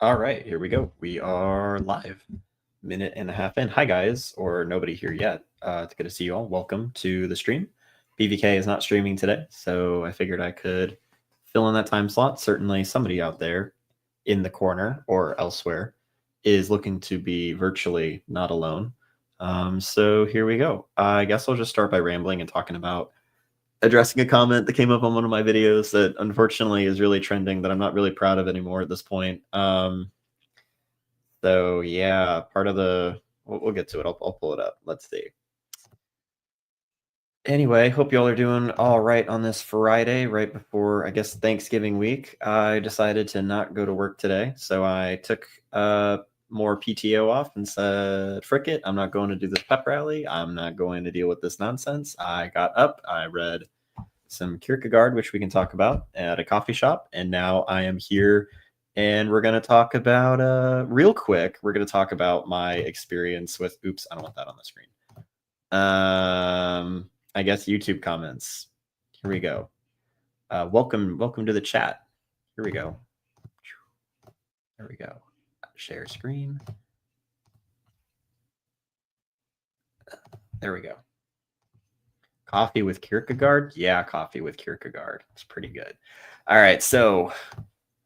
All right, here we go. We are live. Minute and a half in. Hi, guys, or nobody here yet. It's good to see you all. Welcome to the stream. PVK is not streaming today, so I figured I could fill in that time slot. Certainly somebody out there in the corner or elsewhere is looking to be virtually not alone. So here we go. I guess I'll just start by rambling and talking about addressing a comment that came up on one of my videos that unfortunately is really trending that I'm not really proud of anymore at this point. So yeah, part of the we'll get to it. I'll pull it up. Let's see. Anyway, hope y'all are doing all right on this Friday, right before I guess Thanksgiving week. I decided to not go to work today, so I took more PTO off and said, "Frick it, I'm not going to do this pep rally. I'm not going to deal with this nonsense." I got up, I read some Kierkegaard, which we can talk about at a coffee shop, and now I am here and we're going to talk about real quick, we're going to talk about my experience with oops, I don't want that on the screen. I guess YouTube comments. Here we go. Welcome to the chat. Here we go. There we go. Share screen. There we go. Coffee with Kierkegaard? Yeah, coffee with Kierkegaard. It's pretty good. All right, so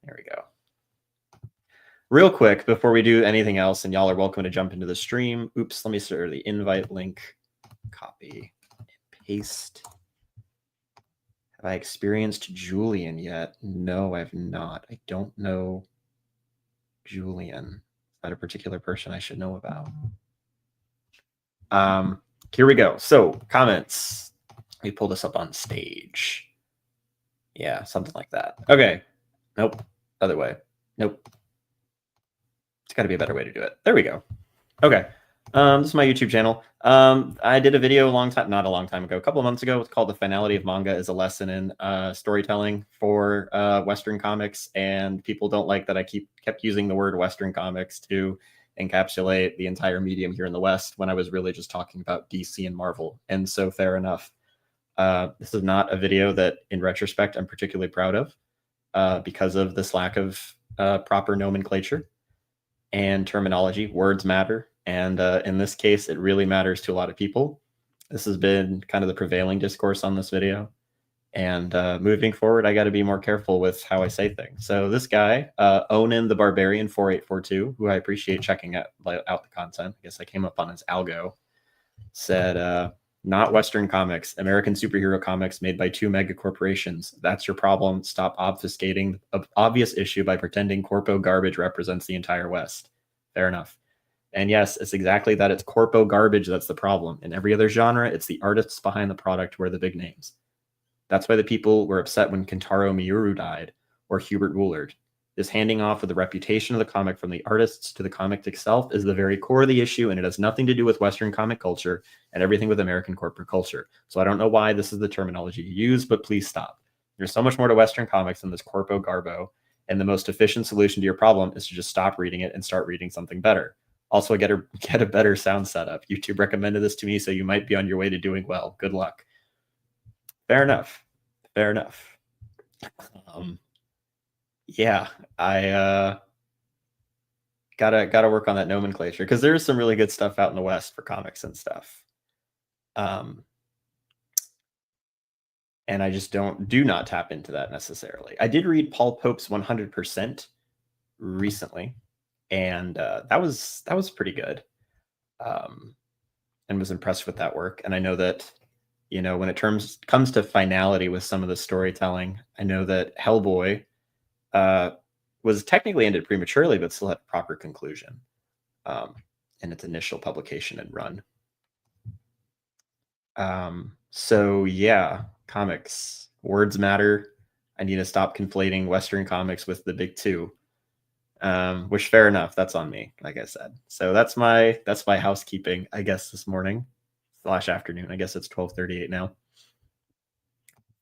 there we go. Real quick, before we do anything else, and y'all are welcome to jump into the stream. Oops, let me start the invite link. Copy and paste. Have I experienced Julian yet? No, I've not. I don't know Julian. Is that a particular person I should know about? Here we go. So, comments. Let me pull this up on stage. Yeah, something like that. Okay. Nope. Other way. Nope. It's got to be a better way to do it. There we go. Okay. This is my YouTube channel. I did a video not a long time ago, a couple of months ago. It's called "The Finality of Manga is a Lesson in Storytelling for Western Comics," and people don't like that I kept using the word Western Comics to encapsulate the entire medium here in the West when I was really just talking about DC and Marvel. And so fair enough. This is not a video that, in retrospect, I'm particularly proud of because of this lack of proper nomenclature and terminology. Words matter. And in this case, it really matters to a lot of people. This has been kind of the prevailing discourse on this video. And moving forward, I got to be more careful with how I say things. So this guy, Onan the Barbarian 4842, who I appreciate checking out the content. I guess I came up on his algo, said, not Western comics, American superhero comics made by two mega corporations. That's your problem. Stop obfuscating an obvious issue by pretending corpo garbage represents the entire West. Fair enough. And yes, it's exactly that. It's corpo garbage that's the problem. In every other genre, it's the artists behind the product who are the big names. That's why the people were upset when Kentaro Miura died or Hubert Woolard. This handing off of the reputation of the comic from the artists to the comic itself is the very core of the issue, and it has nothing to do with Western comic culture and everything with American corporate culture. So I don't know why this is the terminology you use, but please stop. There's so much more to Western comics than this corpo garbo, and the most efficient solution to your problem is to just stop reading it and start reading something better. Also, get a better sound setup. YouTube recommended this to me, so you might be on your way to doing well. Good luck. Fair enough. Fair enough. Yeah, I gotta work on that nomenclature because there is some really good stuff out in the West for comics and stuff. And I just do not tap into that necessarily. I did read Paul Pope's 100% recently, and that was pretty good. And was impressed with that work. And I know that, you know, when it comes to finality with some of the storytelling, I know that Hellboy was technically ended prematurely, but still had a proper conclusion in its initial publication and run. So yeah, comics, words matter. I need to stop conflating Western comics with the big two. Which fair enough, that's on me, like I said. So that's my housekeeping, I guess, this morning / afternoon. I guess it's 12:38 now.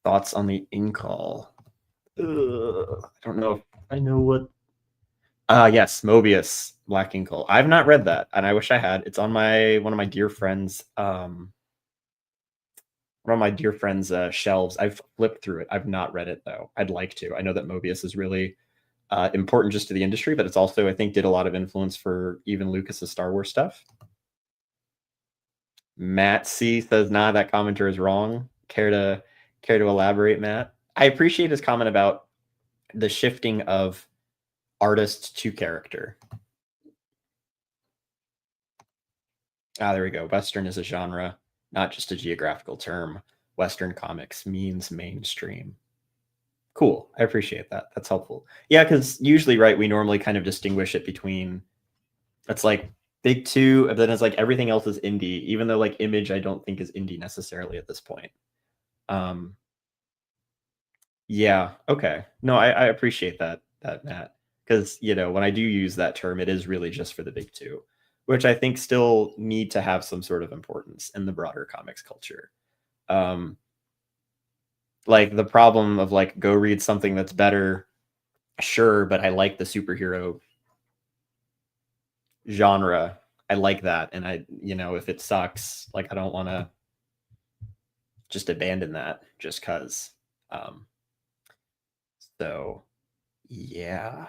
Thoughts on the in-call? I don't know if I know what. Yes, Mobius, Black Inkle. I've not read that, and I wish I had. It's on one of my dear friends' shelves. I've flipped through it. I've not read it though. I'd like to. I know that Mobius is really important just to the industry, but it's also, I think, did a lot of influence for even Lucas's Star Wars stuff. Matt C says, "Nah, that commenter is wrong." Care to elaborate, Matt? I appreciate his comment about the shifting of artist to character. There we go. Western is a genre, not just a geographical term. Western comics means mainstream. Cool. I appreciate that. That's helpful. Yeah, because usually, right, we normally kind of distinguish it between, it's like big two, and then it's like everything else is indie, even though like Image I don't think is indie necessarily at this point. Yeah, okay. No, I appreciate that, Matt, because when I do use that term, it is really just for the big two, which I think still need to have some sort of importance in the broader comics culture. Like the problem of like, go read something that's better, sure, but I like the superhero genre. I like that, and if it sucks, like I don't want to just abandon that just because. So yeah.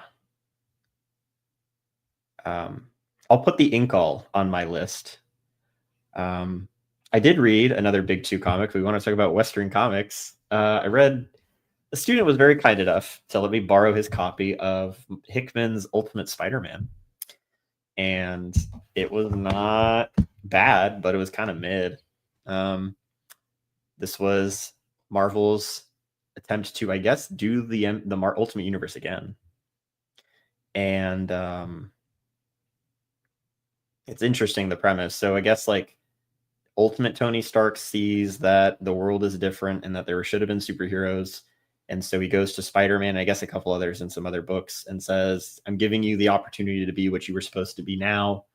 I'll put the Inkall on my list. I did read another big two comic. We want to talk about Western comics. I read, a student was very kind enough to let me borrow his copy of Hickman's Ultimate Spider-Man. And it was not bad, but it was kind of mid. This was Marvel's attempt to, I guess, do the Ultimate Universe again. And it's interesting, the premise. So I guess like Ultimate Tony Stark sees that the world is different and that there should have been superheroes. And so he goes to Spider-Man, I guess a couple others in some other books, and says, "I'm giving you the opportunity to be what you were supposed to be now."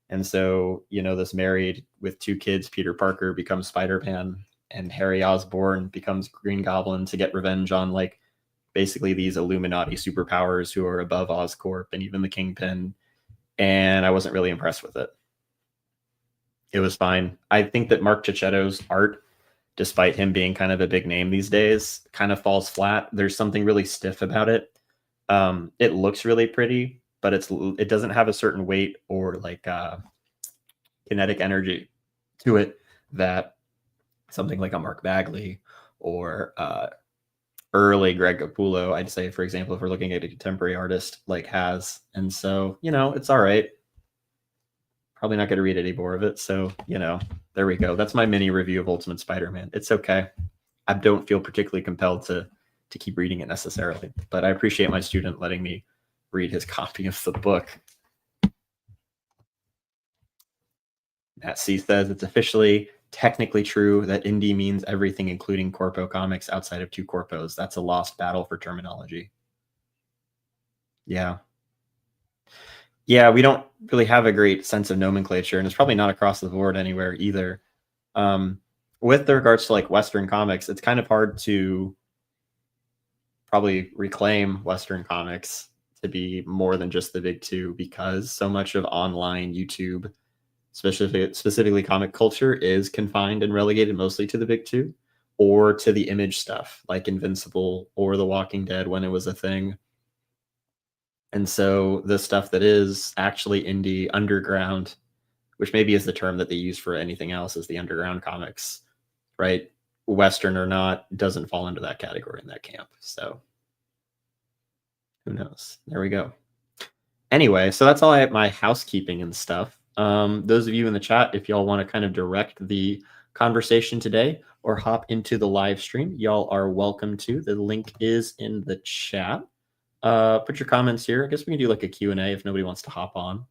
And so, this married with two kids, Peter Parker becomes Spider-Man, and Harry Osborn becomes Green Goblin to get revenge on like basically these Illuminati superpowers who are above Oscorp and even the Kingpin. And I wasn't really impressed with it. It was fine. I think that Mark Cicchetto's art, despite him being kind of a big name these days, kind of falls flat. There's something really stiff about it. It looks really pretty, but it doesn't have a certain weight or like kinetic energy to it that something like a Mark Bagley or early Greg Capullo, I'd say, for example, if we're looking at a contemporary artist, like has. And so, it's all right. Probably not going to read any more of it. So, there we go. That's my mini review of Ultimate Spider-Man. It's okay. I don't feel particularly compelled to keep reading it necessarily, but I appreciate my student letting me read his copy of the book. Matt C says it's officially technically true that indie means everything, including corpo comics outside of two corpos. That's a lost battle for terminology. Yeah. Yeah, we don't really have a great sense of nomenclature, and it's probably not across the board anywhere either. With regards to like Western comics, it's kind of hard to probably reclaim Western comics to be more than just the big two, because so much of online YouTube, specifically comic culture, is confined and relegated mostly to the big two or to the Image stuff like Invincible or The Walking Dead when it was a thing. And so the stuff that is actually indie underground, which maybe is the term that they use for anything else, is the underground comics, right? Western or not, doesn't fall into that category in that camp. So who knows? There we go. Anyway, so that's all I have, my housekeeping and stuff. Those of you in the chat, if y'all want to kind of direct the conversation today or hop into the live stream, y'all are welcome to. The link is in the chat. Put your comments here. I guess we can do like a Q&A if nobody wants to hop on.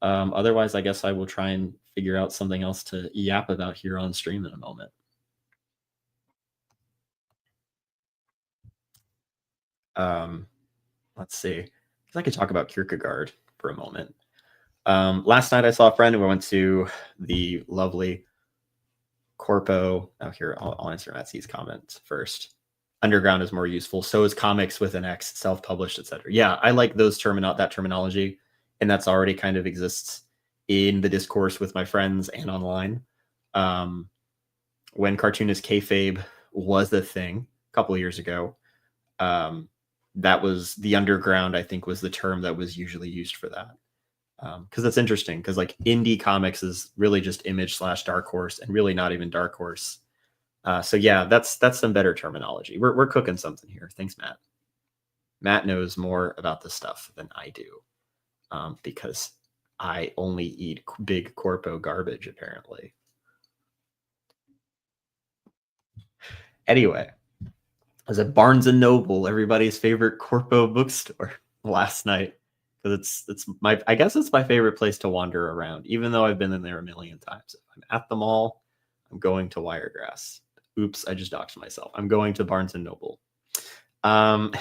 Otherwise, I guess I will try and figure out something else to yap about here on stream in a moment. Let's see. Because I could talk about Kierkegaard for a moment. Last night I saw a friend and we went to the lovely Corpo. Oh, here, I'll answer Matsy's comment first. Underground is more useful. So is comics with an X, self-published, etc. Yeah, I like those that terminology, and that's already kind of exists in the discourse with my friends and online. When cartoonist kayfabe was the thing a couple of years ago, that was the underground, I think, was the term that was usually used for that. Because that's interesting, because like indie comics is really just Image / Dark Horse, and really not even Dark Horse. So yeah, that's some better terminology. We're cooking something here. Thanks, Matt. Matt knows more about this stuff than I do, because I only eat big corpo garbage, apparently. Anyway, I was at Barnes and Noble, everybody's favorite corpo bookstore, last night, because I guess it's my favorite place to wander around, even though I've been in there a million times. If I'm at the mall, I'm going to Wiregrass. Oops, I just doxed myself. I'm going to Barnes and Noble. I'm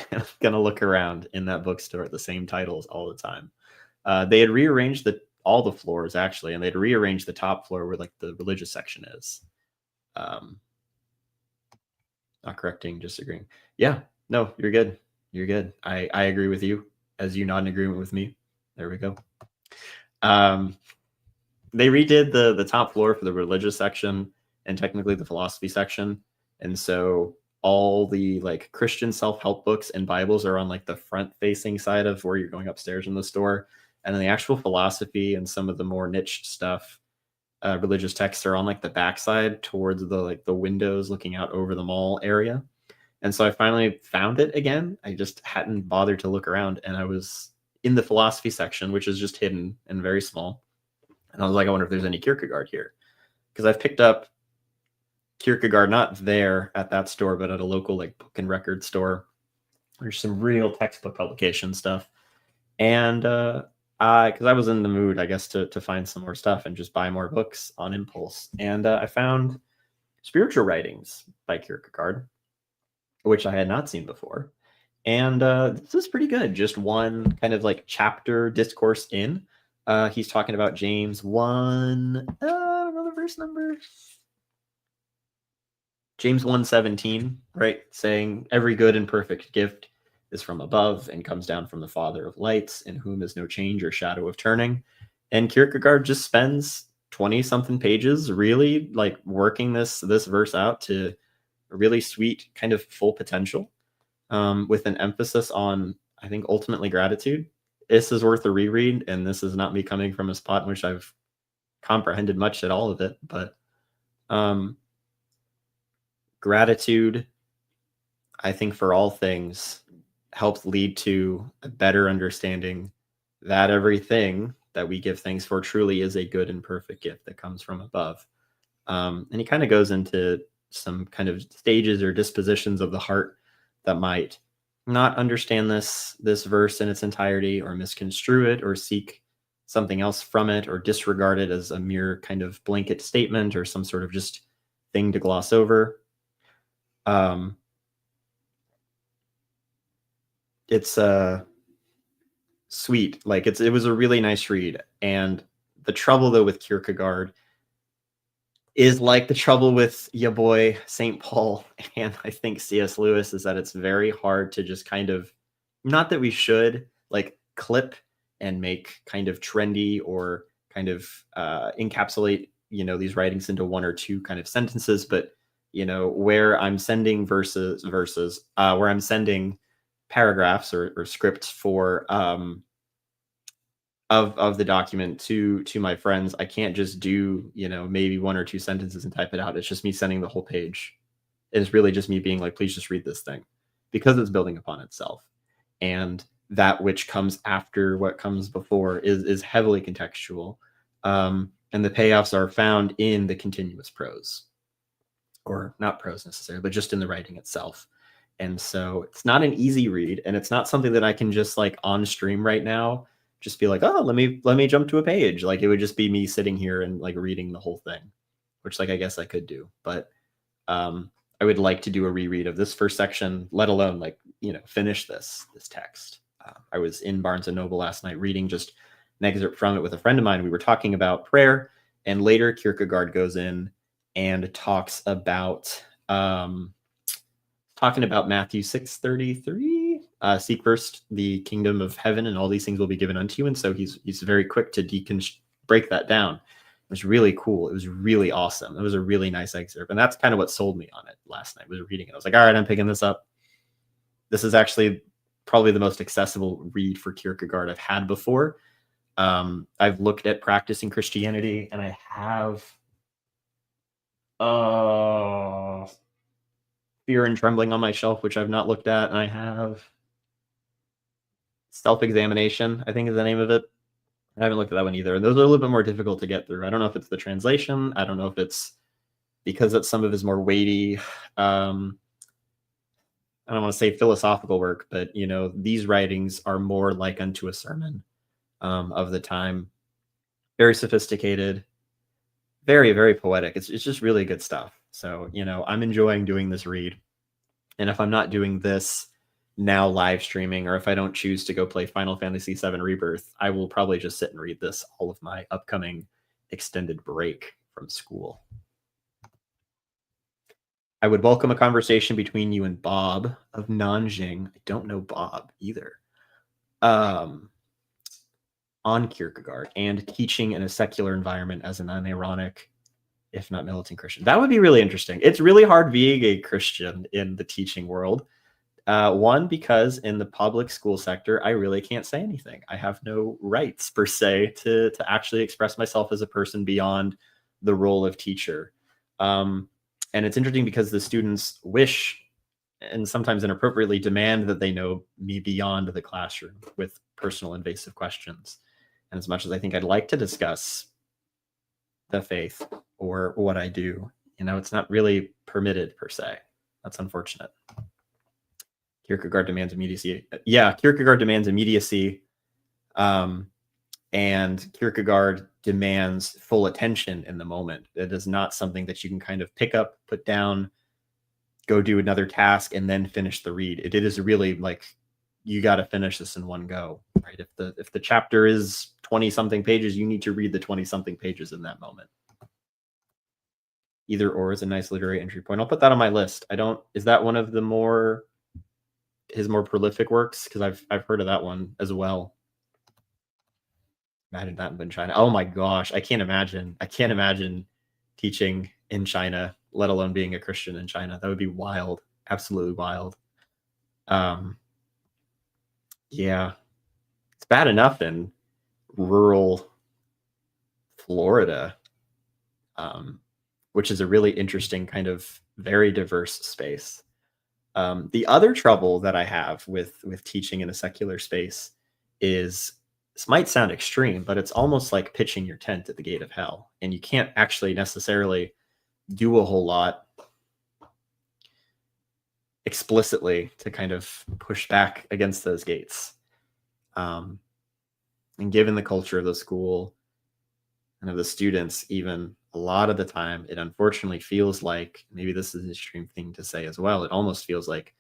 gonna look around in that bookstore at the same titles all the time. They had rearranged all the floors, actually, and they'd rearranged the top floor where like the religious section is. Not correcting, just agreeing. Yeah, no, you're good. You're good. I agree with you, as you nod in agreement with me. There we go. They redid the top floor for the religious section and technically the philosophy section, and so all the like Christian self-help books and Bibles are on like the front-facing side of where you're going upstairs in the store, and then the actual philosophy and some of the more niche stuff, religious texts, are on like the backside towards the windows looking out over the mall area. And so I finally found it again. I just hadn't bothered to look around, and I was in the philosophy section, which is just hidden and very small. And I was like, I wonder if there's any Kierkegaard here, because I've picked up Kierkegaard not there at that store, but at a local like book and record store. There's some real textbook publication stuff, and because I was in the mood, I guess, to find some more stuff and just buy more books on impulse, and I found Spiritual Writings by Kierkegaard, which I had not seen before, and this is pretty good. Just one kind of like chapter discourse in. He's talking about James 1. I don't know the verse number. James 1:17, right? Saying every good and perfect gift is from above and comes down from the Father of lights, in whom is no change or shadow of turning. And Kierkegaard just spends 20-something pages really like working this verse out to a really sweet kind of full potential, with an emphasis on, I think, ultimately gratitude. This is worth a reread, and this is not me coming from a spot in which I've comprehended much at all of it, but gratitude, I think, for all things helps lead to a better understanding that everything that we give thanks for truly is a good and perfect gift that comes from above. And he kind of goes into some kind of stages or dispositions of the heart that might not understand this verse in its entirety, or misconstrue it, or seek something else from it, or disregard it as a mere kind of blanket statement or some sort of just thing to gloss over. It's sweet. Like it was a really nice read. And the trouble though with Kierkegaard is like the trouble with ya boy St. Paul and I think C.S. Lewis, is that it's very hard to just kind of, not that we should like clip and make kind of trendy or kind of encapsulate, these writings into one or two kind of sentences, but where I'm sending verses, where I'm sending paragraphs or scripts for of the document to my friends, I can't just do maybe one or two sentences and type it out. It's just me sending the whole page. It's really just me being like, please just read this thing, because it's building upon itself, and that which comes after what comes before is heavily contextual, and the payoffs are found in the continuous prose, or not prose necessarily, but just in the writing itself. And so it's not an easy read, and it's not something that I can just like on stream right now just be like, oh, let me jump to a page. Like it would just be me sitting here and like reading the whole thing, which like I guess I could do, but I would like to do a reread of this first section, let alone like finish this text. I was in Barnes and Noble last night reading just an excerpt from it with a friend of mine. We were talking about prayer, and later Kierkegaard goes in and talks about Matthew 6:33. Seek first the kingdom of heaven, and all these things will be given unto you. And so he's very quick to break that down. It was really cool. It was really awesome. It was a really nice excerpt, and that's kind of what sold me on it last night. Was reading it. I was like, all right, I'm picking this up. This is actually probably the most accessible read for Kierkegaard I've had before. I've looked at Practicing Christianity, and I have Fear and Trembling on my shelf, which I've not looked at, and I have Self-Examination, I think is the name of it. I haven't looked at that one either. Those are a little bit more difficult to get through. I don't know if it's the translation. I don't know if it's because it's some of his more weighty, I don't want to say philosophical work, but these writings are more like unto a sermon of the time. Very sophisticated, very, very poetic. It's just really good stuff. So, I'm enjoying doing this read. And if I'm not doing this now live streaming, or if I don't choose to go play Final Fantasy VII Rebirth, I will probably just sit and read this all of my upcoming extended break from school. I would welcome a conversation between you and Bob of Nanjing. I don't know Bob either. On Kierkegaard and teaching in a secular environment as an unironic, if not militant Christian. That would be really interesting. It's really hard being a Christian in the teaching world. One, because in the public school sector, I really can't say anything. I have no rights per se to actually express myself as a person beyond the role of teacher. And it's interesting because the students wish, and sometimes inappropriately demand, that they know me beyond the classroom with personal invasive questions. And as much as I think I'd like to discuss the faith or what I do, it's not really permitted per se. That's unfortunate. Kierkegaard demands immediacy. Yeah, Kierkegaard demands immediacy. And Kierkegaard demands full attention in the moment. It is not something that you can kind of pick up, put down, go do another task, and then finish the read. It is really like, you got to finish this in one go, right? If the chapter is 20 something pages, you need to read the 20 something pages in that moment. Either or is a nice literary entry point. I'll put that on my list. Is that one of his more prolific works? Because I've heard of that one as well. Imagine that in China. Oh my gosh, I can't imagine teaching in China, let alone being a Christian in China. That would be wild, absolutely wild. Yeah, it's bad enough in rural Florida, which is a really interesting kind of very diverse space. The other trouble that I have with teaching in a secular space is, this might sound extreme, but it's almost like pitching your tent at the gate of hell, and you can't actually necessarily do a whole lot explicitly to kind of push back against those gates. And given the culture of the school and of the students, even a lot of the time, it unfortunately feels like, maybe this is an extreme thing to say as well, it almost feels like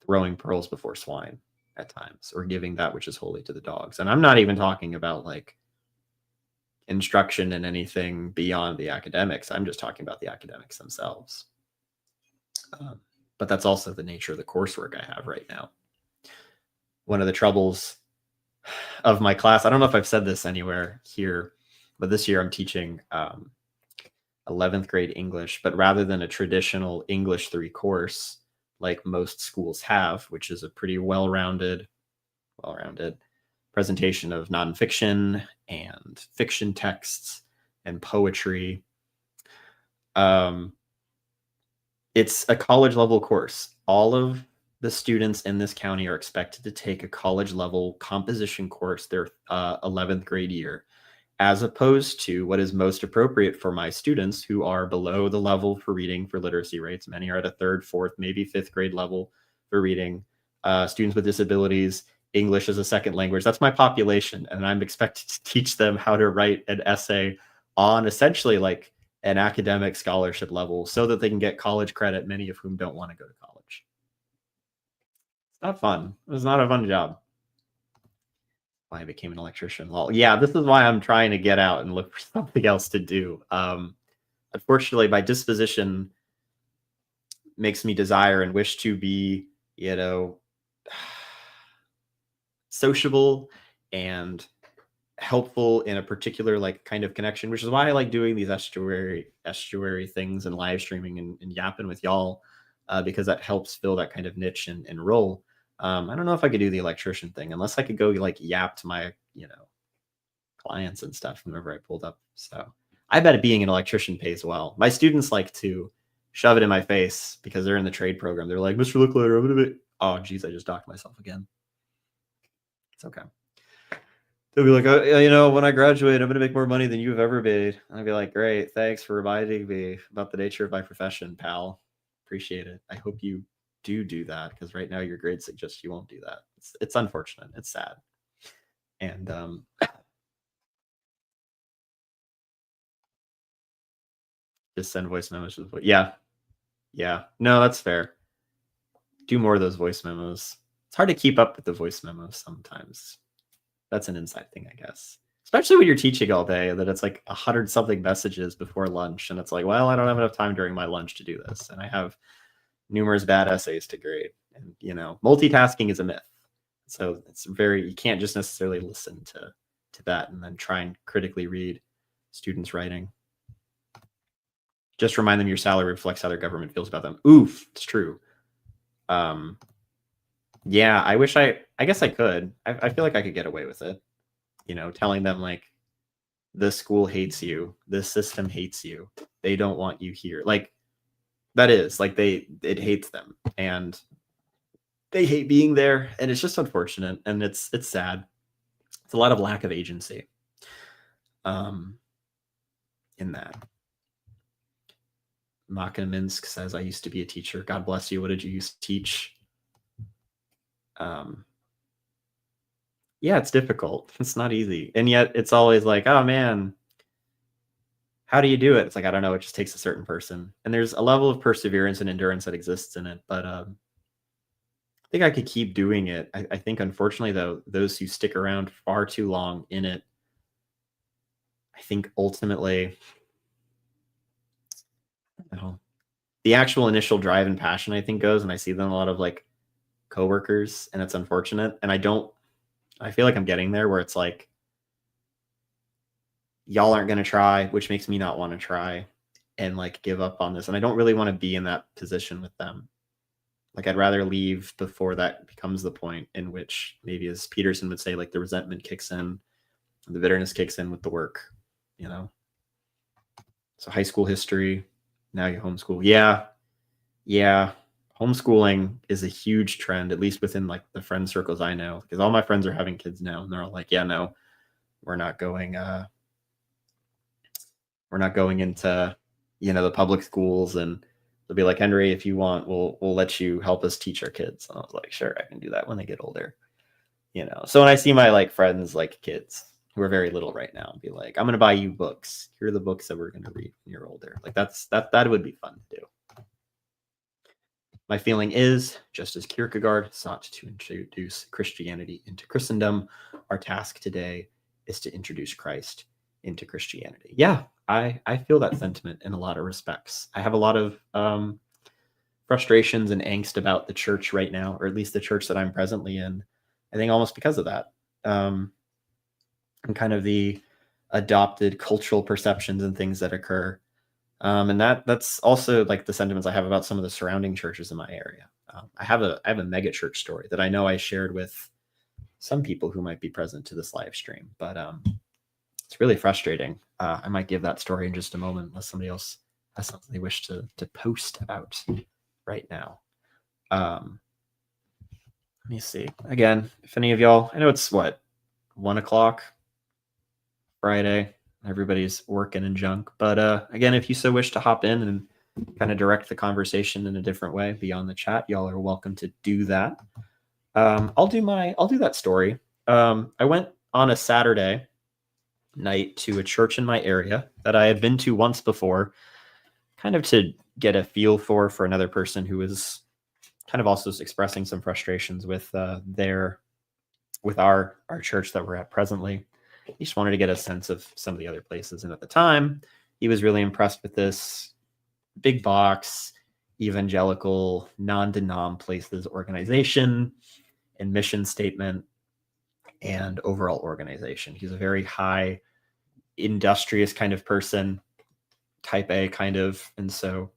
throwing pearls before swine at times, or giving that which is holy to the dogs. And I'm not even talking about like instruction in anything beyond the academics. I'm just talking about the academics themselves. But that's also the nature of the coursework I have right now. One of the troubles of my class, I don't know if I've said this anywhere here, but this year I'm teaching 11th grade English, but rather than a traditional English 3 course like most schools have, which is a pretty well-rounded presentation of nonfiction and fiction texts and poetry. It's a college level course. All of the students in this county are expected to take a college level composition course their 11th grade year, as opposed to what is most appropriate for my students who are below the level for reading for literacy rates. Many are at a 3rd, 4th, maybe 5th grade level for reading. Students with disabilities, English as a second language. That's my population. And I'm expected to teach them how to write an essay on essentially like an academic scholarship level so that they can get college credit, many of whom don't want to go to college. It's not fun. It was not a fun job. Why I became an electrician. Well, yeah, this is why I'm trying to get out and look for something else to do. Unfortunately, my disposition makes me desire and wish to be, sociable and helpful in a particular like kind of connection, which is why I like doing these estuary things and live streaming and yapping with y'all, because that helps fill that kind of niche and role. I don't know if I could do the electrician thing unless I could go like yap to my, clients and stuff whenever I pulled up. So I bet being an electrician pays well. My students like to shove it in my face because they're in the trade program. They're like, Mr. Licklider, I'm gonna be. Oh, geez, I just docked myself again. It's okay. They'll be like, when I graduate, I'm going to make more money than you've ever made. I'll be like, great. Thanks for reminding me about the nature of my profession, pal. Appreciate it. I hope you do that because right now your grades suggest you won't do that. It's unfortunate. It's sad. And just send voice memos to the voice. Yeah. Yeah. No, that's fair. Do more of those voice memos. It's hard to keep up with the voice memos sometimes. That's an inside thing, I guess. Especially when you're teaching all day, that it's like 100-something messages before lunch, and it's like, well, I don't have enough time during my lunch to do this, and I have numerous bad essays to grade. And multitasking is a myth. So you can't just necessarily listen to that and then try and critically read students' writing. Just remind them your salary reflects how their government feels about them. Oof, it's true. Yeah, I guess I could. I feel like I could get away with it. Telling them like, this school hates you, this system hates you, they don't want you here. Like, that is like it hates them and they hate being there, and it's just unfortunate, and it's sad. It's a lot of lack of agency in that. Maka Minsk says, I used to be a teacher. God bless you. What did you used to teach? Yeah, it's difficult. It's not easy. And yet it's always like, oh man, how do you do it? It's like, I don't know. It just takes a certain person. And there's a level of perseverance and endurance that exists in it. But I think I could keep doing it. I think, unfortunately, though, those who stick around far too long in it, I think ultimately, the actual initial drive and passion, I think, goes, and I see them a lot of like coworkers, and it's unfortunate. And I feel like I'm getting there where it's like, y'all aren't going to try, which makes me not want to try and like give up on this. And I don't really want to be in that position with them. Like, I'd rather leave before that becomes the point in which, maybe as Peterson would say, like the resentment kicks in, the bitterness kicks in with the work, So high school history, now you homeschool. Yeah. Homeschooling is a huge trend, at least within like the friend circles I know, because all my friends are having kids now, and they're all like, yeah, no, we're not going into, the public schools. And they'll be like, Henry, if you want, we'll let you help us teach our kids. And I was like, sure, I can do that when they get older. So when I see my like friends, like kids who are very little right now, be like, I'm going to buy you books. Here are the books that we're going to read when you're older. Like, that would be fun to do. My feeling is, just as Kierkegaard sought to introduce Christianity into Christendom, our task today is to introduce Christ into Christianity. Yeah, I feel that sentiment in a lot of respects. I have a lot of frustrations and angst about the church right now, or at least the church that I'm presently in. I think almost because of that. And kind of the adopted cultural perceptions and things that occur. And that's also like the sentiments I have about some of the surrounding churches in my area. I have a mega church story that I know I shared with some people who might be present to this live stream, but it's really frustrating. I might give that story in just a moment, unless somebody else has something they wish to post about right now. Let me see. Again, if any of y'all, I know it's 1:00 Friday. Everybody's working and junk. But again, if you so wish to hop in and kind of direct the conversation in a different way beyond the chat, y'all are welcome to do that. I'll do that story. I went on a Saturday night to a church in my area that I had been to once before, kind of to get a feel for another person who was kind of also expressing some frustrations with our church that we're at presently. He just wanted to get a sense of some of the other places. And at the time, he was really impressed with this big box, evangelical, non-denom places organization and mission statement and overall organization. He's a very high, industrious kind of person, type A kind of. And so,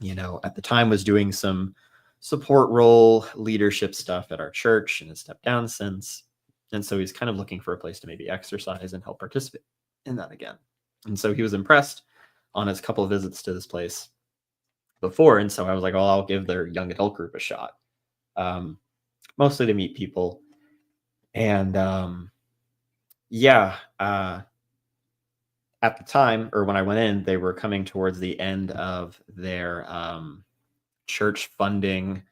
at the time was doing some support role, leadership stuff at our church, and has stepped down since. And so he's kind of looking for a place to maybe exercise and help participate in that again. And so he was impressed on his couple of visits to this place before. And so I was like, I'll give their young adult group a shot, mostly to meet people. And at the time, or when I went in, they were coming towards the end of their church funding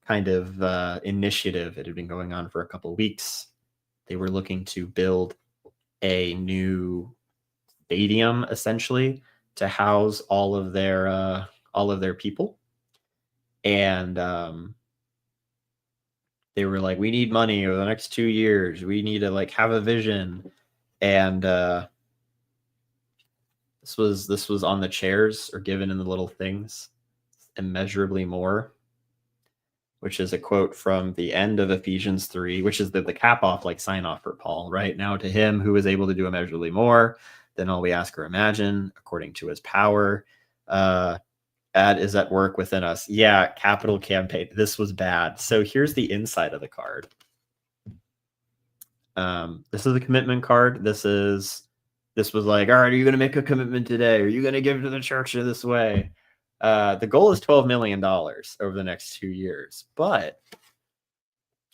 kind of initiative. It had been going on for a couple of weeks. They were looking to build a new stadium, essentially, to house all of their people. And they were like, we need money over the next 2 years. We need to like have a vision. And this was on the chairs, or given in the little things, immeasurably more, which is a quote from the end of Ephesians 3, which is the cap off, like sign off for Paul, right? Now to him who is able to do immeasurably more than all we ask or imagine, according to his power, is at work within us. Yeah, capital campaign. This was bad. So here's the inside of the card. This is a commitment card. This was like, all right, are you going to make a commitment today? Are you going to give to the church in this way? The goal is $12 million over the next 2 years. But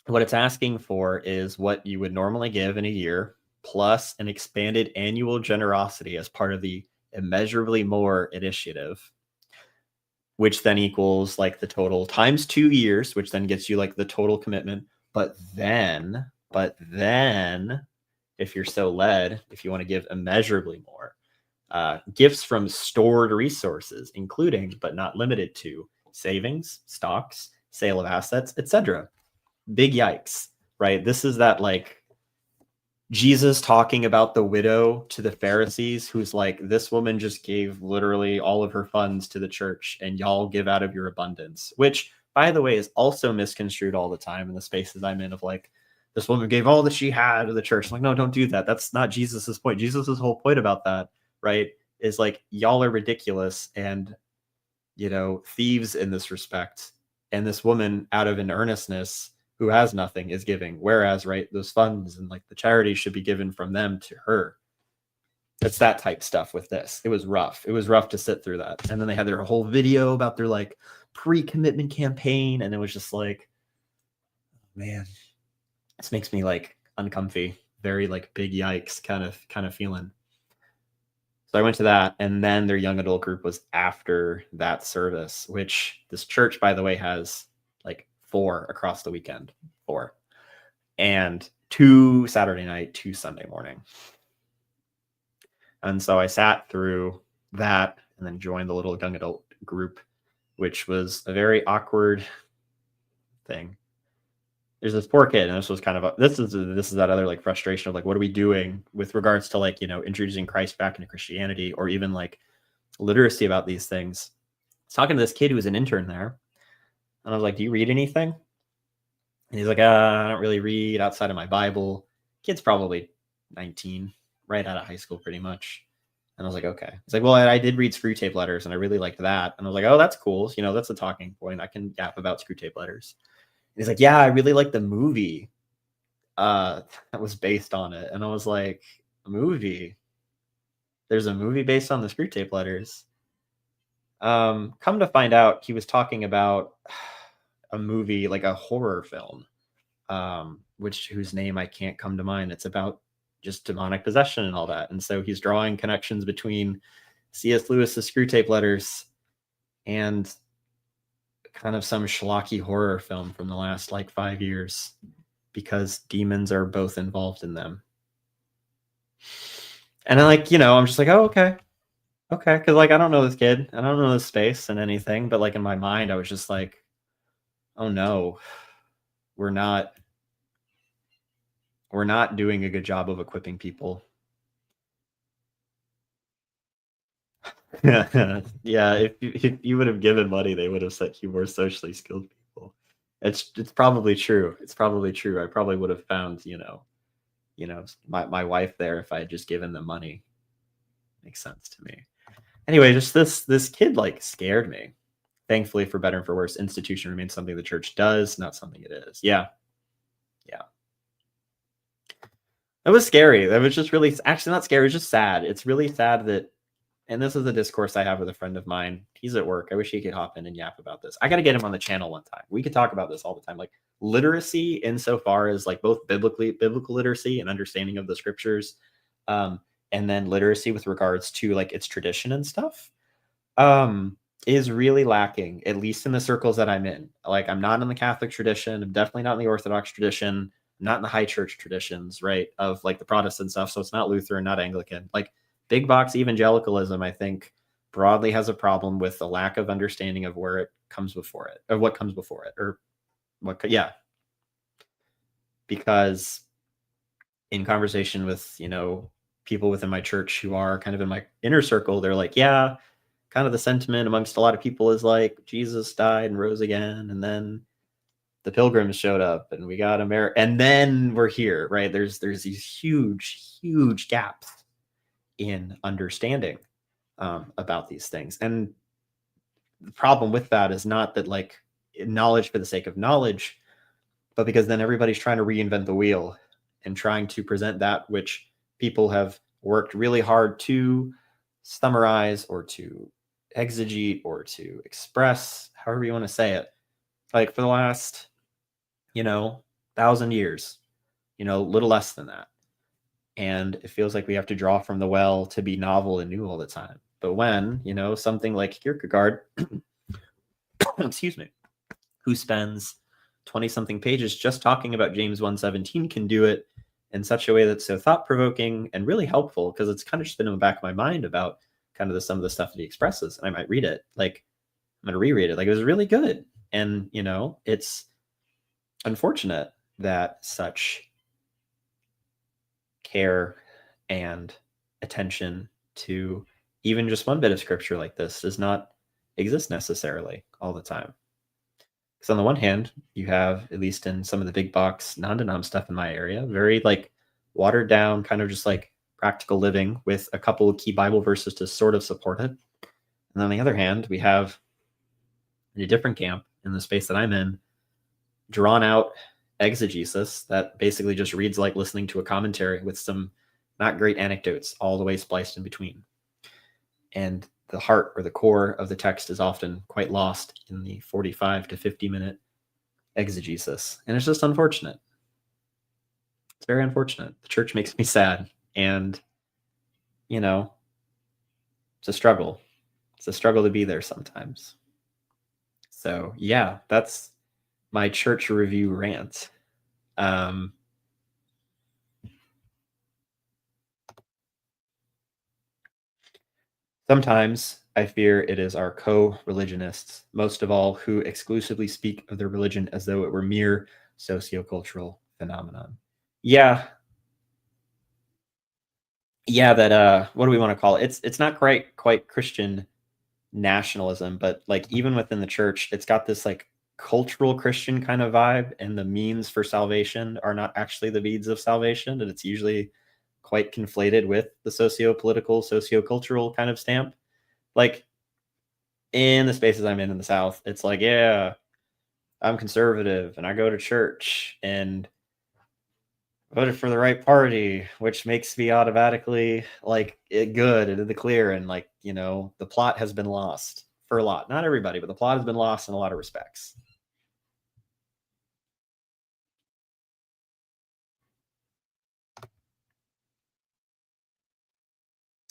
what it's asking for is what you would normally give in a year, plus an expanded annual generosity as part of the immeasurably more initiative, which then equals like the total times 2 years, which then gets you like the total commitment. But then, if you're so led, if you want to give immeasurably more, gifts from stored resources, including but not limited to savings, stocks, sale of assets, etc. Big yikes, right? This is that like Jesus talking about the widow to the Pharisees, who's like, this woman just gave literally all of her funds to the church and y'all give out of your abundance, which, by the way, is also misconstrued all the time in the spaces I'm in of like, this woman gave all that she had to the church. I'm like, no, don't do that. That's not Jesus's point. Jesus's whole point about that, right, is like, y'all are ridiculous and, thieves in this respect. And this woman, out of an earnestness, who has nothing, is giving. Whereas, right, those funds and like the charity should be given from them to her. It's that type stuff with this. It was rough. It was rough to sit through that. And then they had their whole video about their like pre-commitment campaign. And it was just like, man, this makes me like uncomfy, very like big yikes kind of feeling. So I went to that, and then their young adult group was after that service, which this church, by the way, has like 4 across the weekend, 4, and 2 Saturday night, 2 Sunday morning. And so I sat through that and then joined the little young adult group, which was a very awkward thing. There's this poor kid, and this was kind of this is that other like frustration of like, what are we doing with regards to like, introducing Christ back into Christianity, or even like literacy about these things. I was talking to this kid who was an intern there, and I was like, do you read anything? And he's like, I don't really read outside of my Bible. Kid's probably 19, right out of high school pretty much. And I was like, okay. He's like, well, I did read Screw Tape Letters, and I really liked that. And I was like, oh, that's cool. That's a talking point. I can yap about Screw Tape Letters. He's like, yeah, I really like the movie that was based on it. And I was like, a movie? There's a movie based on the Screw Tape Letters. Come to find out, he was talking about a movie, like a horror film, whose name I can't come to mind. It's about just demonic possession and all that. And so he's drawing connections between C.S. Lewis's Screw Tape Letters and kind of some schlocky horror film from the last like 5 years, because demons are both involved in them. And I like, I'm just like, oh, okay. Cause like, I don't know this kid. I don't know this space and anything, but like in my mind, I was just like, oh no, we're not doing a good job of equipping people. Yeah, if you would have given money, they would have sent you more socially skilled people. It's probably true. It's probably true. I probably would have found, my wife there if I had just given them money. Makes sense to me. Anyway, just this kid like scared me. thankfully, for better and for worse, institution remains something the church does, not something it is. Yeah. That was scary. That was just really, actually not scary. It was just sad. It's really sad that, and this is a discourse I have with a friend of mine. He's at work. I wish he could hop in and yap about this. I got to get him on the channel one time. We could talk about this all the time. Like literacy insofar as like both biblical literacy and understanding of the scriptures, and then literacy with regards to like its tradition and stuff, is really lacking, at least in the circles that I'm in. Like I'm not in the Catholic tradition. I'm definitely not in the Orthodox tradition. I'm not in the high church traditions, right? Of like the Protestant stuff. So it's not Lutheran, not Anglican. Like big box evangelicalism, I think broadly has a problem with the lack of understanding of where it comes before it, or what comes before it, or what, yeah. Because in conversation with, people within my church who are kind of in my inner circle, they're like, yeah, kind of the sentiment amongst a lot of people is like Jesus died and rose again, and then the pilgrims showed up and we got America, and then we're here, right? There's these huge gaps in understanding about these things. And the problem with that is not that like knowledge for the sake of knowledge, but because then everybody's trying to reinvent the wheel and trying to present that which people have worked really hard to summarize or to exegete or to express, however you want to say it, like for the last 1,000 years, little less than that. And it feels like we have to draw from the well to be novel and new all the time. But when something like Kierkegaard excuse me, who spends 20 something pages just talking about James 1:17 can do it in such a way that's so thought-provoking and really helpful, because it's kind of just been in the back of my mind about kind of some of the stuff that he expresses, and I might read it. Like I'm gonna reread it. Like it was really good. And it's unfortunate that such care and attention to even just one bit of scripture like this does not exist necessarily all the time. Because on the one hand, you have, at least in some of the big box non-denom stuff in my area, very like watered down, kind of just like practical living with a couple of key Bible verses to sort of support it. And on the other hand, we have in a different camp in the space that I'm in, drawn out exegesis that basically just reads like listening to a commentary with some not great anecdotes all the way spliced in between. And the heart or the core of the text is often quite lost in the 45 to 50-minute exegesis. And it's just unfortunate. It's very unfortunate. The church makes me sad. And, it's a struggle. It's a struggle to be there sometimes. So, yeah, that's my church review rant. Sometimes I fear it is our co-religionists, most of all, who exclusively speak of their religion as though it were mere sociocultural phenomenon. Yeah. Yeah, that what do we want to call it? It's not quite Christian nationalism, but like even within the church, it's got this like cultural Christian kind of vibe, and the means for salvation are not actually the means of salvation, and it's usually quite conflated with the socio-political, socio-cultural kind of stamp. Like in the spaces I'm in the South, it's like, yeah, I'm conservative and I go to church and voted for the right party, which makes me automatically like it good and in the clear. And like, the plot has been lost for a lot, not everybody, but the plot has been lost in a lot of respects.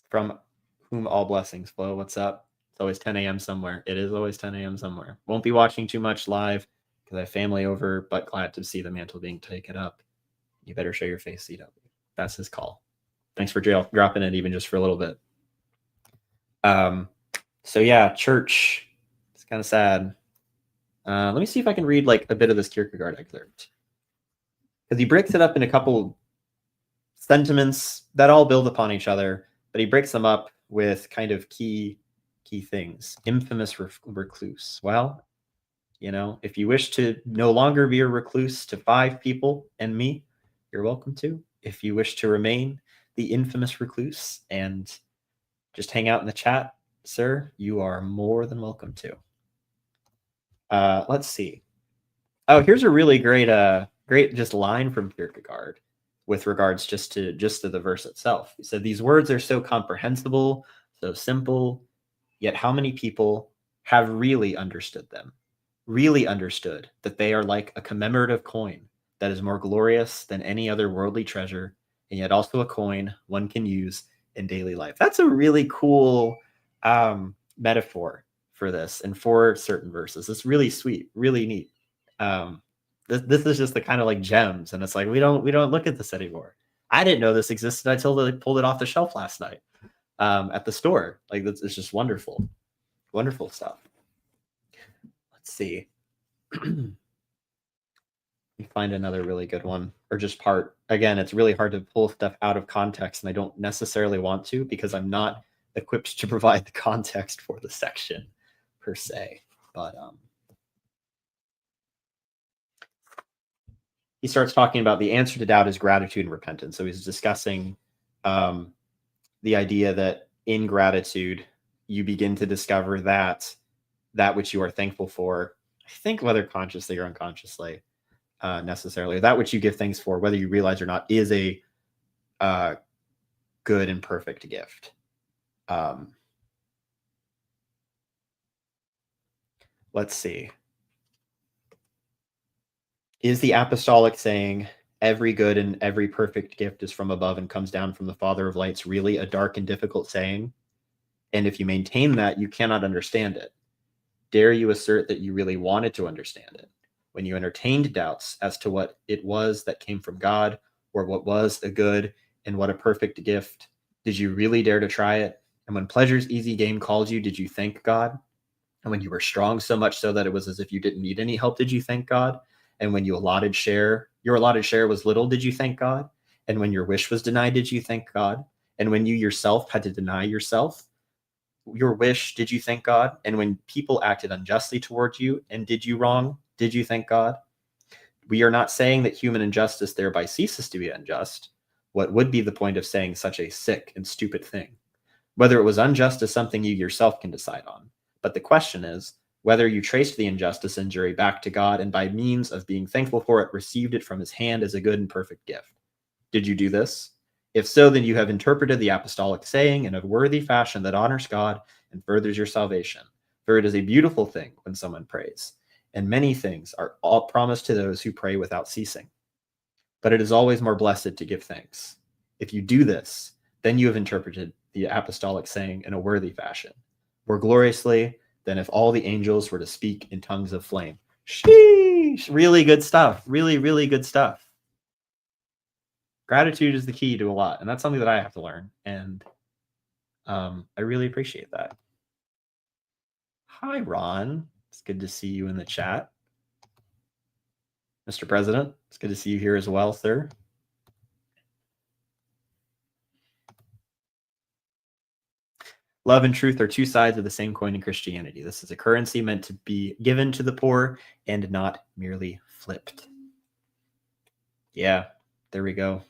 From whom all blessings flow. What's up? It's always 10 a.m. somewhere. It is always 10 a.m. somewhere. Won't be watching too much live because I have family over, but glad to see the mantle being taken up. You better show your face, CW. That's his call. Thanks for dropping it, even just for a little bit. So yeah, church. It's kind of sad. Let me see if I can read like a bit of this Kierkegaard excerpt, because he breaks it up in a couple sentiments that all build upon each other, but he breaks them up with kind of key things. Infamous recluse. Well, if you wish to no longer be a recluse to 5 people and me, you're welcome to. If you wish to remain the infamous recluse and just hang out in the chat, sir, you are more than welcome to. Let's see. Oh, here's a really great just line from Kierkegaard with regards just to the verse itself. He said, "These words are so comprehensible, so simple, yet how many people have really understood them? Really understood that they are like a commemorative coin that is more glorious than any other worldly treasure, and yet also a coin one can use in daily life." That's a really cool metaphor for this and for certain verses. It's really sweet, really neat. This is just the kind of like gems, and it's like we don't look at this anymore. I didn't know this existed until they pulled it off the shelf last night at the store. Like it's just wonderful, wonderful stuff. Let's see. You find another really good one, or just part. Again, it's really hard to pull stuff out of context, and I don't necessarily want to because I'm not equipped to provide the context for the section per se. But he starts talking about the answer to doubt is gratitude and repentance. So he's discussing the idea that in gratitude, you begin to discover that which you are thankful for, I think whether consciously or unconsciously, necessarily, that which you give thanks for, whether you realize or not, is a good and perfect gift. Let's see. Is the apostolic saying, "Every good and every perfect gift is from above and comes down from the Father of lights," really a dark and difficult saying? And if you maintain that, you cannot understand it. Dare you assert that you really wanted to understand it? When you entertained doubts as to what it was that came from God, or what was a good and what a perfect gift, did you really dare to try it? And when pleasure's easy game called you, did you thank God? And when you were strong so much so that it was as if you didn't need any help, did you thank God? And when your allotted share was little, did you thank God? And when your wish was denied, did you thank God? And when you yourself had to deny yourself your wish, did you thank God? And when people acted unjustly towards you and did you wrong, did you thank God? We are not saying that human injustice thereby ceases to be unjust. What would be the point of saying such a sick and stupid thing? Whether it was unjust is something you yourself can decide on. But the question is whether you traced the injustice injury back to God and by means of being thankful for it, received it from his hand as a good and perfect gift. Did you do this? If so, then you have interpreted the apostolic saying in a worthy fashion that honors God and furthers your salvation. For it is a beautiful thing when someone prays, and many things are all promised to those who pray without ceasing. But it is always more blessed to give thanks. If you do this, then you have interpreted the apostolic saying in a worthy fashion, more gloriously than if all the angels were to speak in tongues of flame. Sheesh! Really good stuff. Really, really good stuff. Gratitude is the key to a lot, and that's something that I have to learn, and I really appreciate that. Hi, Ron. It's good to see you in the chat. Mr. President, it's good to see you here as well, sir. Love and truth are two sides of the same coin in Christianity. This is a currency meant to be given to the poor and not merely flipped. Yeah, there we go.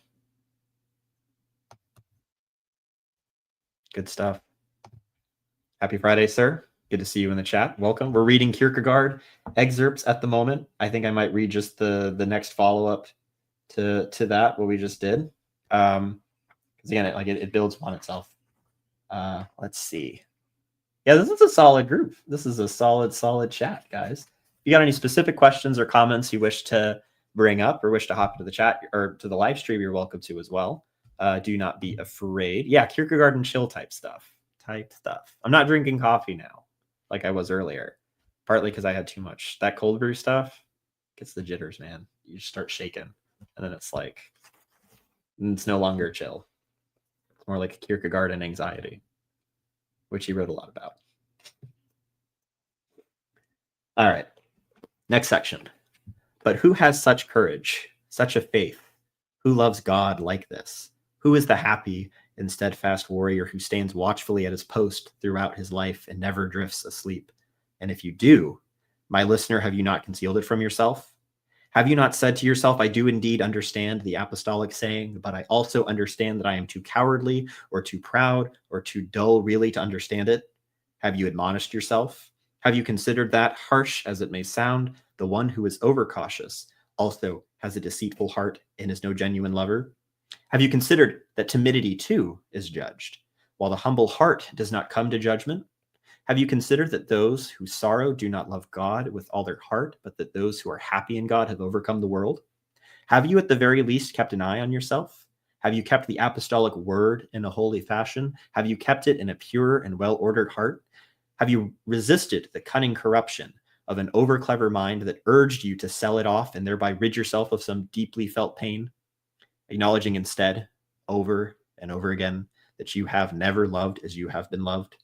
Good stuff. Happy Friday, sir. Good to see you in the chat. Welcome. We're reading Kierkegaard excerpts at the moment. I think I might read just the next follow-up to that, what we just did. Because again, it builds upon itself. Let's see. Yeah, this is a solid group. This is a solid chat, guys. If you got any specific questions or comments you wish to bring up or wish to hop into the chat or to the live stream, you're welcome to as well. Do not be afraid. Yeah, Kierkegaard and chill type stuff. I'm not drinking coffee now like I was earlier, partly because I had too much. That cold brew stuff gets the jitters, man. You just start shaking, and then it's like, it's no longer chill. It's more like Kierkegaard and anxiety, which he wrote a lot about. All right, next section. But who has such courage, such a faith? Who loves God like this? Who is the happy and steadfast warrior who stands watchfully at his post throughout his life and never drifts asleep? And if you do, my listener, have you not concealed it from yourself? Have you not said to yourself, I do indeed understand the apostolic saying, but I also understand that I am too cowardly or too proud or too dull really to understand it? Have you admonished yourself? Have you considered that, harsh as it may sound, the one who is overcautious also has a deceitful heart and is no genuine lover? Have you considered that timidity too is judged, while the humble heart does not come to judgment? Have you considered that those who sorrow do not love God with all their heart, but that those who are happy in God have overcome the world? Have you at the very least kept an eye on yourself? Have you kept the apostolic word in a holy fashion? Have you kept it in a pure and well-ordered heart? Have you resisted the cunning corruption of an over-clever mind that urged you to sell it off and thereby rid yourself of some deeply felt pain? Acknowledging instead, over and over again, that you have never loved as you have been loved,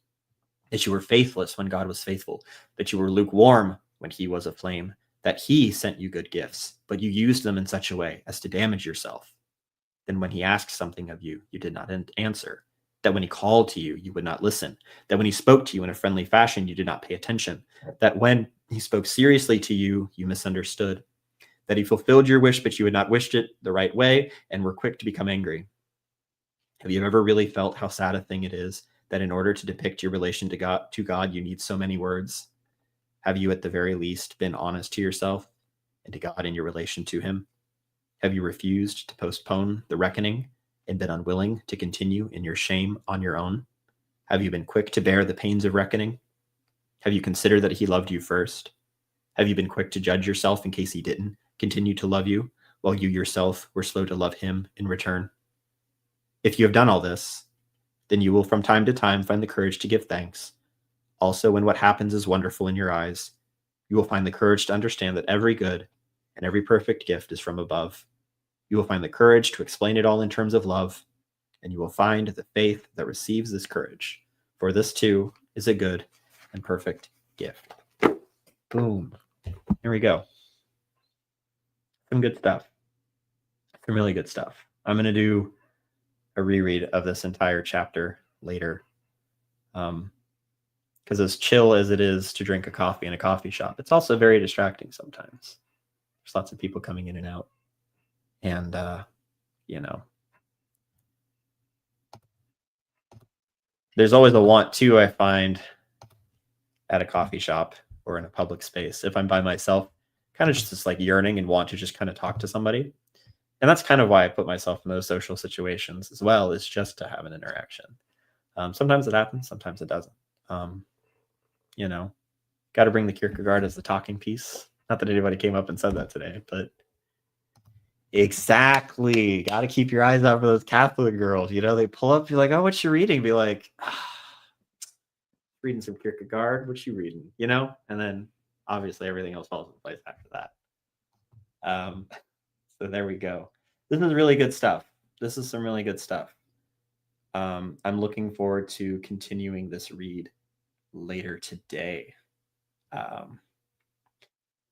that you were faithless when God was faithful, that you were lukewarm when he was aflame, that he sent you good gifts, but you used them in such a way as to damage yourself. Then when he asked something of you, you did not answer, that when he called to you, you would not listen, that when he spoke to you in a friendly fashion, you did not pay attention, that when he spoke seriously to you, you misunderstood, that he fulfilled your wish, but you had not wished it the right way and were quick to become angry. Have you ever really felt how sad a thing it is that in order to depict your relation to God, you need so many words? Have you at the very least been honest to yourself and to God in your relation to him? Have you refused to postpone the reckoning and been unwilling to continue in your shame on your own? Have you been quick to bear the pains of reckoning? Have you considered that he loved you first? Have you been quick to judge yourself in case he didn't continue to love you, while you yourself were slow to love him in return? If you have done all this, then you will from time to time find the courage to give thanks. Also, when what happens is wonderful in your eyes, you will find the courage to understand that every good and every perfect gift is from above. You will find the courage to explain it all in terms of love, and you will find the faith that receives this courage, for this too is a good and perfect gift. Boom. Here we go. Some good stuff. Some really good stuff. I'm going to do a reread of this entire chapter later. Because as chill as it is to drink a coffee in a coffee shop, it's also very distracting sometimes. There's lots of people coming in and out. And, there's always a want to, I find, at a coffee shop or in a public space. If I'm by myself, kind of just this like yearning and want to just kind of talk to somebody. And that's kind of why I put myself in those social situations as well, is just to have an interaction. Sometimes it happens, sometimes it doesn't. Got to bring the Kierkegaard as the talking piece. Not that anybody came up and said that today, but exactly. Got to keep your eyes out for those Catholic girls. They pull up, you're like, oh, what you reading? Be like, reading some Kierkegaard. What you reading? And then obviously everything else falls into place after that. So there we go. This is really good stuff. This is some really good stuff. I'm looking forward to continuing this read later today.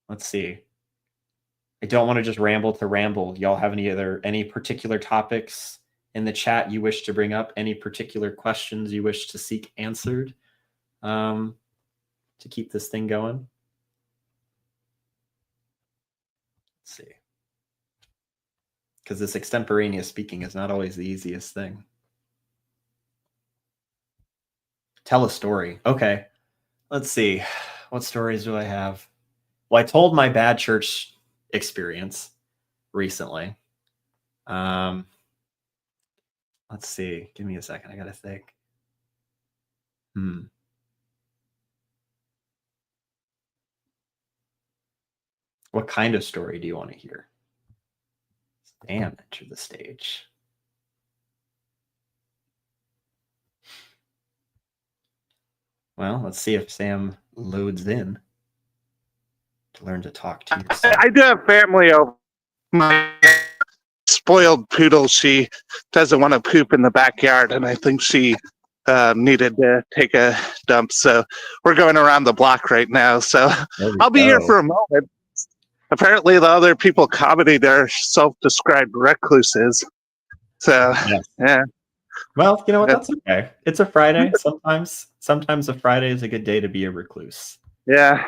Let's see. I don't want to just ramble to ramble. Y'all have any particular topics in the chat you wish to bring up? Any particular questions you wish to seek answered to keep this thing going? Let's see. Because this extemporaneous speaking is not always the easiest thing. Tell a story. Okay. Let's see. What stories do I have? Well, I told my bad church experience recently. Let's see. Give me a second. I got to think. What kind of story do you want to hear? Sam entered the stage. Well, let's see if Sam loads in to learn to talk to yourself. I do have family over. My spoiled poodle, she doesn't want to poop in the backyard, and I think she needed to take a dump. So we're going around the block right now. So I'll be here for a moment. Apparently, the other people commenting are self-described recluses. So, yeah. Well, you know what? That's okay. It's a Friday. Sometimes a Friday is a good day to be a recluse. Yeah.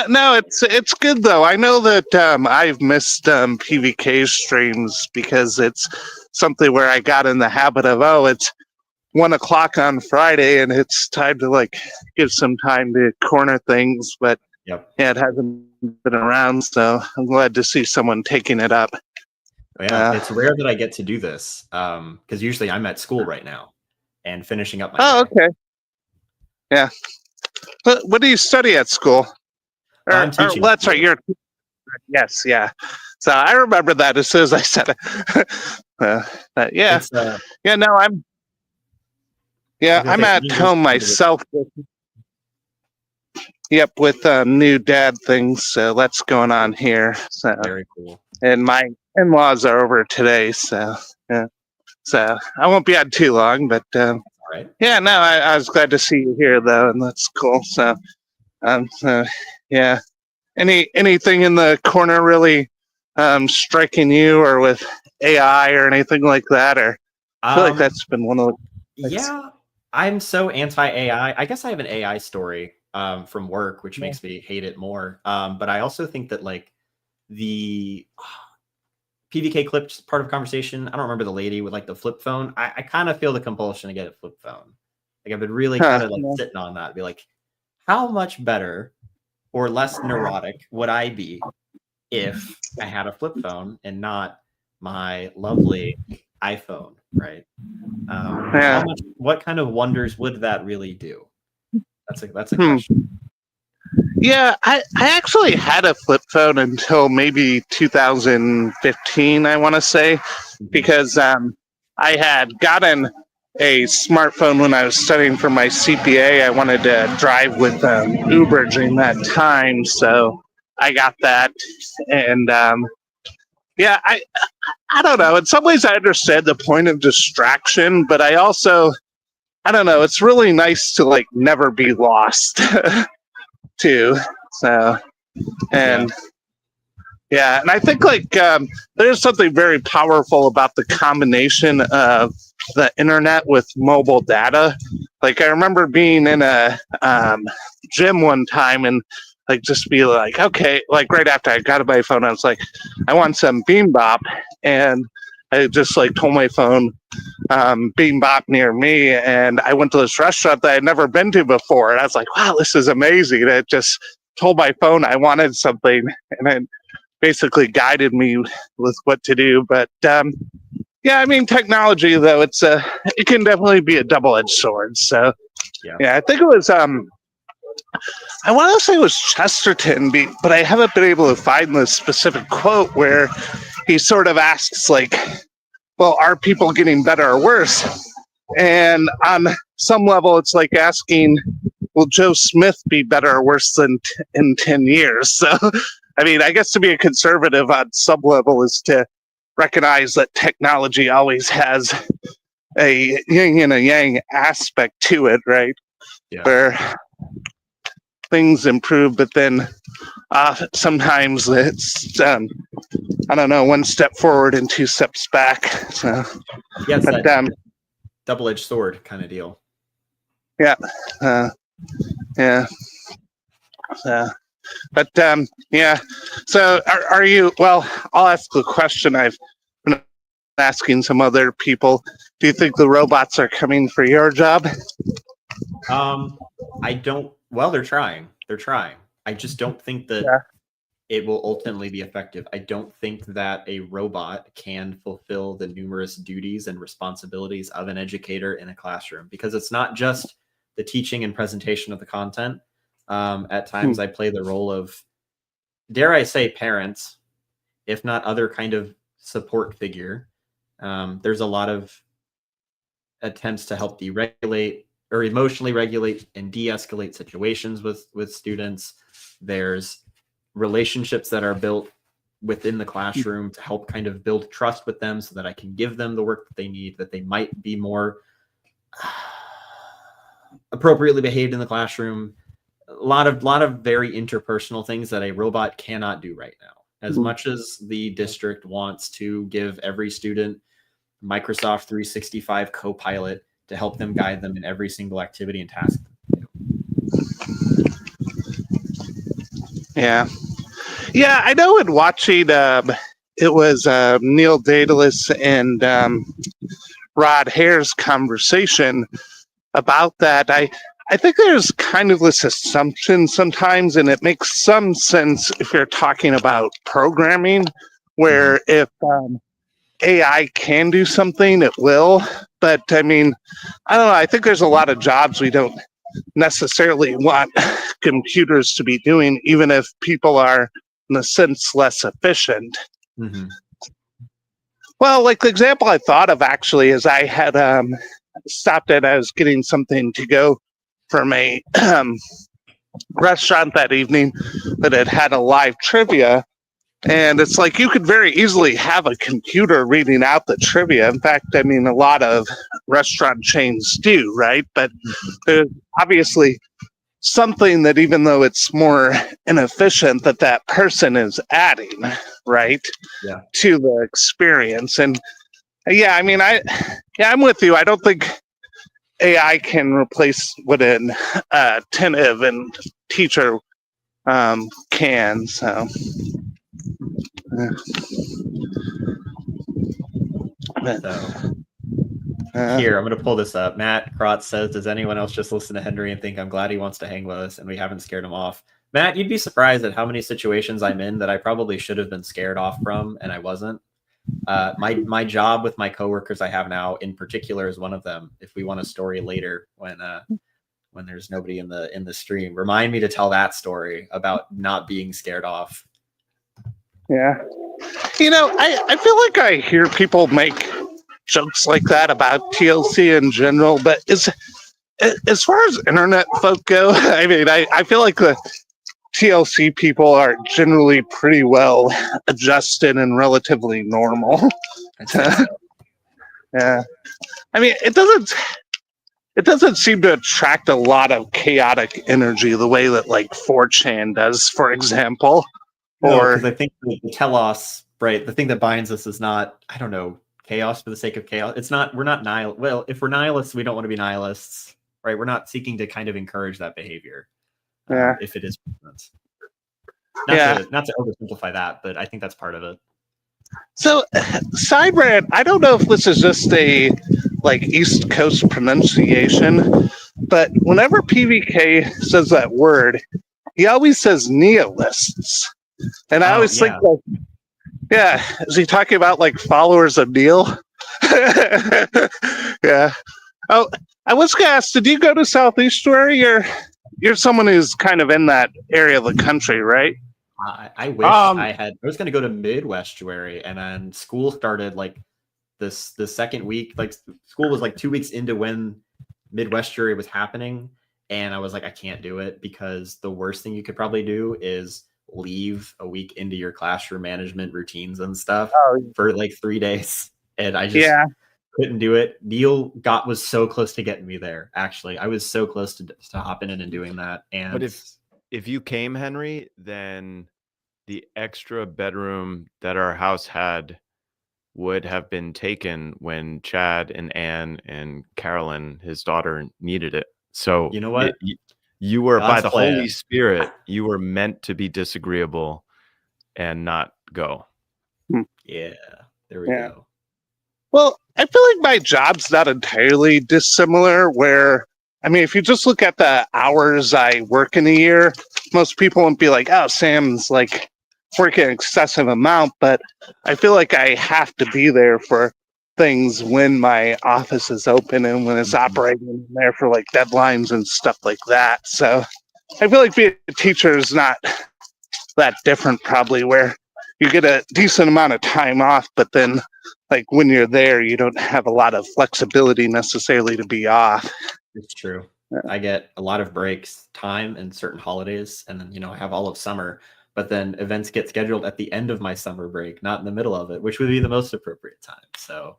No, it's good though. I know that I've missed PVK streams because it's something where I got in the habit of, it's 1 o'clock on Friday, and it's time to like give some time to corner things. But Yep. yeah, it hasn't been around, so I'm glad to see someone taking it up. Yeah, it's rare that I get to do this because usually I'm at school right now and finishing up my day. Okay. Yeah. What do you study at school? I'm teaching. That's right. Yes. Yeah. So I remember that as soon as I said it. Yeah. Yeah. No, I'm. Yeah, I'm at home myself. Yep, with new dad things. So that's going on here. So very cool. And my in-laws are over today, so yeah. So I won't be on too long, but right. Yeah, no, I was glad to see you here though, and that's cool. So yeah. Anything in the corner really striking you, or with AI or anything like that, or I feel like that's been one of the things. Yeah, I'm so anti-AI. I guess I have an AI story from work, which makes me hate it more. But I also think that like the PVK clipped part of conversation. I don't remember the lady with like the flip phone. I kind of feel the compulsion to get a flip phone. Like I've been really kind of like sitting on that. Be like, how much better or less neurotic would I be if I had a flip phone and not my lovely iPhone, right? What kind of wonders would that really do? That's a question. Yeah, I actually had a flip phone until maybe 2015, I want to say, because I had gotten a smartphone when I was studying for my CPA. I wanted to drive with Uber during that time, so I got that. And yeah, I don't know. In some ways, I understand the point of distraction, but I don't know. It's really nice to like never be lost, too. So, and yeah, and I think like there's something very powerful about the combination of the internet with mobile data. Like I remember being in a gym one time and like just be like, okay, like right after I got my phone, I was like, I want some Beam Bop, and I just like told my phone Beam Bop near me, and I went to this restaurant that I'd never been to before, and I was like, wow, this is amazing. And it just told my phone I wanted something, and then basically guided me with what to do. But yeah, I mean, technology though, it can definitely be a double-edged sword. So yeah, I think it was I want to say it was Chesterton, but I haven't been able to find the specific quote where he sort of asks like, well, are people getting better or worse? And on some level, it's like asking, will Joe Smith be better or worse than in 10 years? So, I mean, I guess to be a conservative on some level is to recognize that technology always has a yin and a yang aspect to it, right? Yeah. Where things improve, but then sometimes it's, I don't know, one step forward and two steps back. So, yeah, it's that double-edged sword kind of deal. Yeah. Yeah. But yeah. So are you? Well, I'll ask the question I've been asking some other people. Do you think the robots are coming for your job? I don't. Well, they're trying. They're trying. I just don't think that it will ultimately be effective. I don't think that a robot can fulfill the numerous duties and responsibilities of an educator in a classroom, because it's not just the teaching and presentation of the content. At times I play the role of, dare I say, parents, if not other kind of support figure. There's a lot of attempts to help deregulate or emotionally regulate and de-escalate situations with students. There's relationships that are built within the classroom to help kind of build trust with them so that I can give them the work that they need, that they might be more appropriately behaved in the classroom. A lot of very interpersonal things that a robot cannot do right now. As much as the district wants to give every student Microsoft 365 Copilot to help them guide them in every single activity and task. Yeah. Yeah, I know in watching, it was Neil Daedalus and Rod Hare's conversation about that, I think there's kind of this assumption sometimes, and it makes some sense if you're talking about programming, where if AI can do something, it will. But I mean, I don't know. I think there's a lot of jobs we don't necessarily want computers to be doing, even if people are, in a sense, less efficient. Well, like the example I thought of actually is I had stopped at, I was getting something to go from a restaurant that evening that had a live trivia. And it's like you could very easily have a computer reading out the trivia. In fact, I mean, a lot of restaurant chains do, right? But there's obviously something that, even though it's more inefficient, that person is adding, right, to the experience. And yeah, I mean, I'm with you. I don't think AI can replace what an attentive and teacher can. So. Here, I'm going to pull this up. Matt Krotz says, does anyone else just listen to Henry and think I'm glad he wants to hang with us and we haven't scared him off? Matt, you'd be surprised at how many situations I'm in that I probably should have been scared off from, and I wasn't. My job with my coworkers I have now in particular is one of them. If we want a story later when there's nobody in the stream, remind me to tell that story about not being scared off. Yeah. You know, I feel like I hear people make jokes like that about TLC in general, but as far as internet folk go, I mean, I feel like the TLC people are generally pretty well adjusted and relatively normal. Yeah. I mean, it doesn't seem to attract a lot of chaotic energy the way that like 4chan does, for example. Or because I think the telos, right, the thing that binds us is not, I don't know, chaos for the sake of chaos. It's not, we're not well, if we're nihilists, we don't want to be nihilists, right? We're not seeking to kind of encourage that behavior. If it is. Not to oversimplify that, but I think that's part of it. So, side rant, I don't know if this is just a like East Coast pronunciation, but whenever PVK says that word, he always says nihilists. And I always think, like, is he talking about like followers of Neil? Yeah. Oh, I was going to ask, did you go to South Estuary? You're someone who's kind of in that area of the country, right? I wish I was going to go to Midwestuary, and then school started like the second week. Like school was like 2 weeks into when Midwestuary was happening, and I was like, I can't do it, because the worst thing you could probably do is leave a week into your classroom management routines and stuff for like 3 days, and I just couldn't do it. Neil was so close to getting me there. Actually, I was so close to hopping in and doing that. And but if you came, Henry, then the extra bedroom that our house had would have been taken when Chad and Anne and Carolyn, his daughter, needed it. So you know what? You were, by the Holy Spirit, you were meant to be disagreeable and not go. Yeah, there we go. Well, I feel like my job's not entirely dissimilar, where, I mean, if you just look at the hours I work in a year, most people won't be like, oh, Sam's like working an excessive amount, but I feel like I have to be there for things when my office is open and when it's operating there for like deadlines and stuff like that. So I feel like being a teacher is not that different, probably, where you get a decent amount of time off, but then like when you're there, you don't have a lot of flexibility necessarily to be off. It's true. I get a lot of breaks time and certain holidays, and then, I have all of summer, but then events get scheduled at the end of my summer break, not in the middle of it, which would be the most appropriate time. So,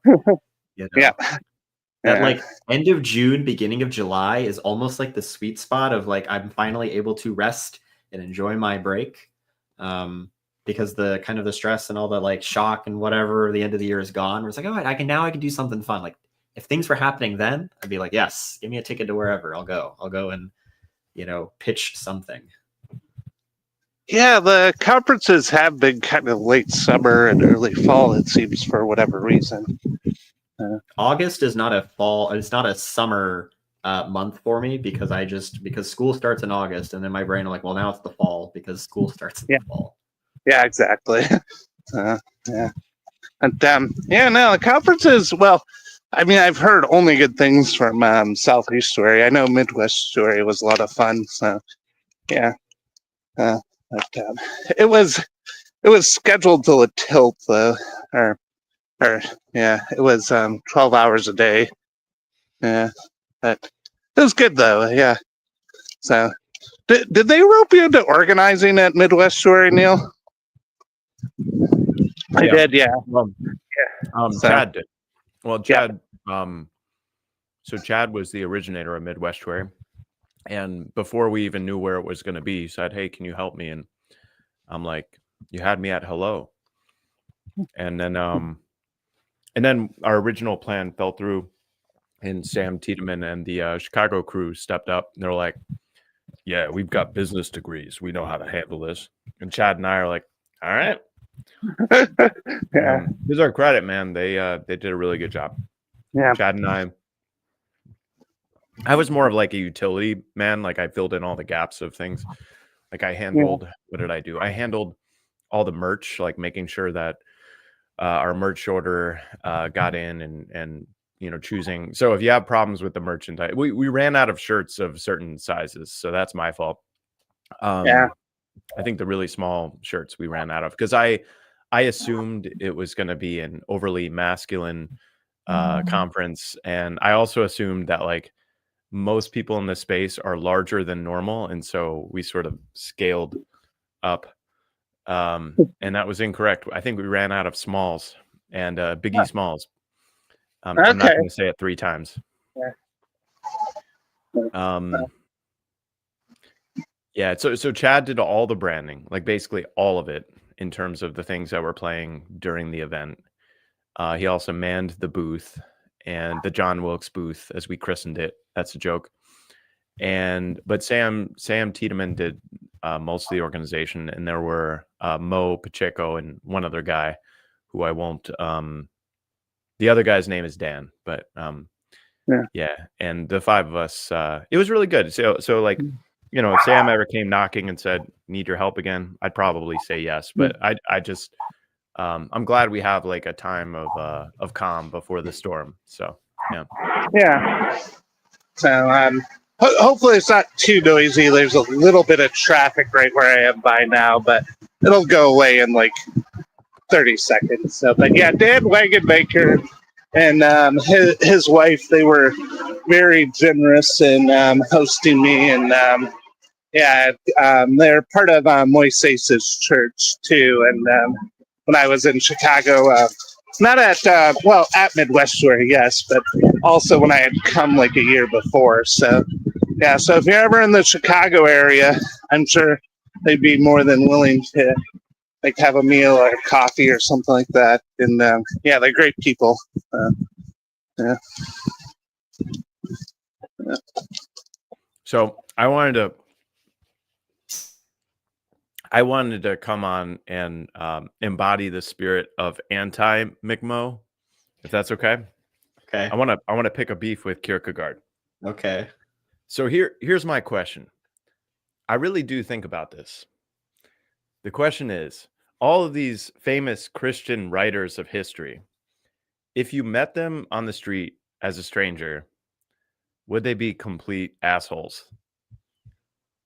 that like end of June, beginning of July is almost like the sweet spot of like, I'm finally able to rest and enjoy my break. Because the kind of the stress and all the like shock and whatever, the end of the year is gone. It's like, oh, I can do something fun. Like if things were happening then, I'd be like, yes, give me a ticket to wherever. I'll go and, pitch something. Yeah, the conferences have been kind of late summer and early fall, it seems, for whatever reason. August is not a fall. It's not a summer month for me because because school starts in August, and then my brain, I'm like, well, now it's the fall because school starts in Yeah. the fall. Yeah, exactly. Yeah. And yeah, no, the conferences. Well, I mean, I've heard only good things from South Estuary. I know Midwest Estuary was a lot of fun. So yeah, but, it was scheduled till a tilt though, or yeah, it was 12 hours a day. Yeah, but it was good though. Yeah. So did they rope you into organizing at Midwest Estuary, Neil? I Yeah. did. Yeah. Well, So- Chad did. Well, Yeah. Chad. So Chad was the originator of Midwest Estuary, and before we even knew where it was going to be, he said, "Hey, can you help me?" And I'm like, "You had me at hello," and then our original plan fell through, and Sam Tiedemann and the Chicago crew stepped up, and they're like, "Yeah, we've got business degrees. We know how to handle this." And Chad and I are like, "All right." Yeah. Here's our credit, man. They did a really good job. Yeah. Chad and I was more of like a utility man. Like I filled in all the gaps of things. Like I handled, what did I do? I handled all the merch, like making sure that our merch order got in and choosing. So if you have problems with the merchandise, we ran out of shirts of certain sizes, so that's my fault. Yeah. I think the really small shirts we ran out of because I assumed it was going to be an overly masculine conference, and I also assumed that like most people in this space are larger than normal, and so we sort of scaled up, and that was incorrect. I think we ran out of smalls and Biggie Smalls. I'm not Okay. going to say it 3 times. Yeah, so Chad did all the branding, like basically all of it in terms of the things that were playing during the event. He also manned the booth and the John Wilkes booth, as we christened it. That's a joke. But Sam Tiedemann did most of the organization, and there were Mo Pacheco and one other guy who I won't. The other guy's name is Dan, but yeah, and the 5 of us. It was really good. So like, if Sam ever came knocking and said, "Need your help again," I'd probably say yes. But I just I'm glad we have like a time of calm before the storm. So yeah. Yeah. So hopefully it's not too noisy. There's a little bit of traffic right where I am by now, but it'll go away in like 30 seconds. So, but yeah, Dan Wagonmaker and his wife, they were very generous in hosting me, and they're part of Moises' church too. And when I was in Chicago, not at at Midwest Estuary, yes, but also when I had come like a year before. So yeah, so if you're ever in the Chicago area, I'm sure they'd be more than willing to like have a meal or coffee or something like that. And yeah, they're great people. Yeah. So I wanted to come on and embody the spirit of anti-McMo, if that's okay. Okay. I want to pick a beef with Kierkegaard. Okay. So here's my question. I really do think about this. The question is, all of these famous Christian writers of history, if you met them on the street as a stranger, would they be complete assholes?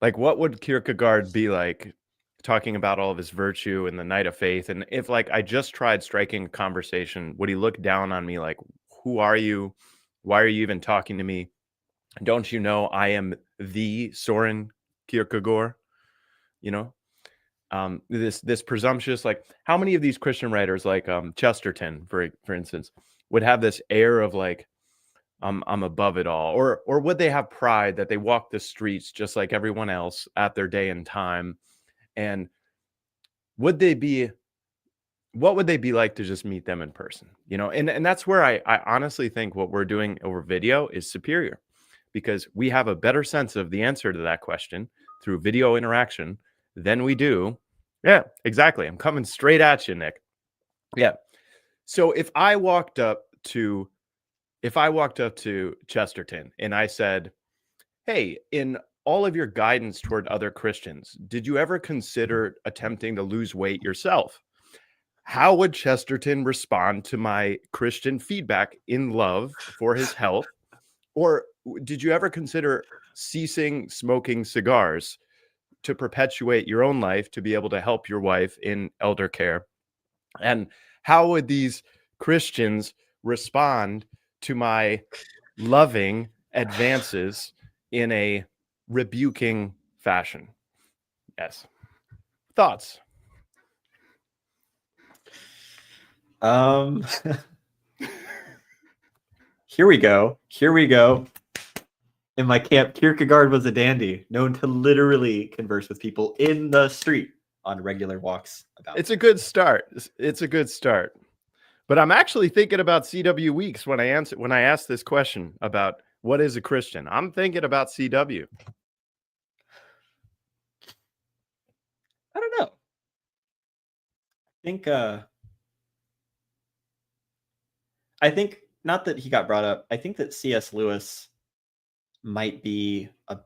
Like, what would Kierkegaard be like talking about all of his virtue and the night of faith? And if like I just tried striking a conversation, would he look down on me like, who are you? Why are you even talking to me? Don't you know I am the Soren Kierkegaard? This presumptuous, like, how many of these Christian writers, like Chesterton, for instance, would have this air of like, I'm above it all, or would they have pride that they walk the streets just like everyone else at their day and time? And what would they be like to just meet them in person? And that's where I honestly think what we're doing over video is superior, because we have a better sense of the answer to that question through video interaction than we do. Yeah, exactly. I'm coming straight at you, Nick. Yeah. So if I walked up to if I walked up to Chesterton and I said, hey, in all of your guidance toward other Christians, did you ever consider attempting to lose weight yourself? How would Chesterton respond to my Christian feedback in love for his health? Or did you ever consider ceasing smoking cigars to perpetuate your own life to be able to help your wife in elder care? And how would these Christians respond to my loving advances in a rebuking fashion? Yes. Thoughts? Here we go. In my camp, Kierkegaard was a dandy, known to literally converse with people in the street on regular walks about. It's a good start. It's a good start. But I'm actually thinking about CW Weeks when I ask this question about what is a Christian. I'm thinking about CW. I don't know. I think not that he got brought up. I think that C.S. Lewis might be a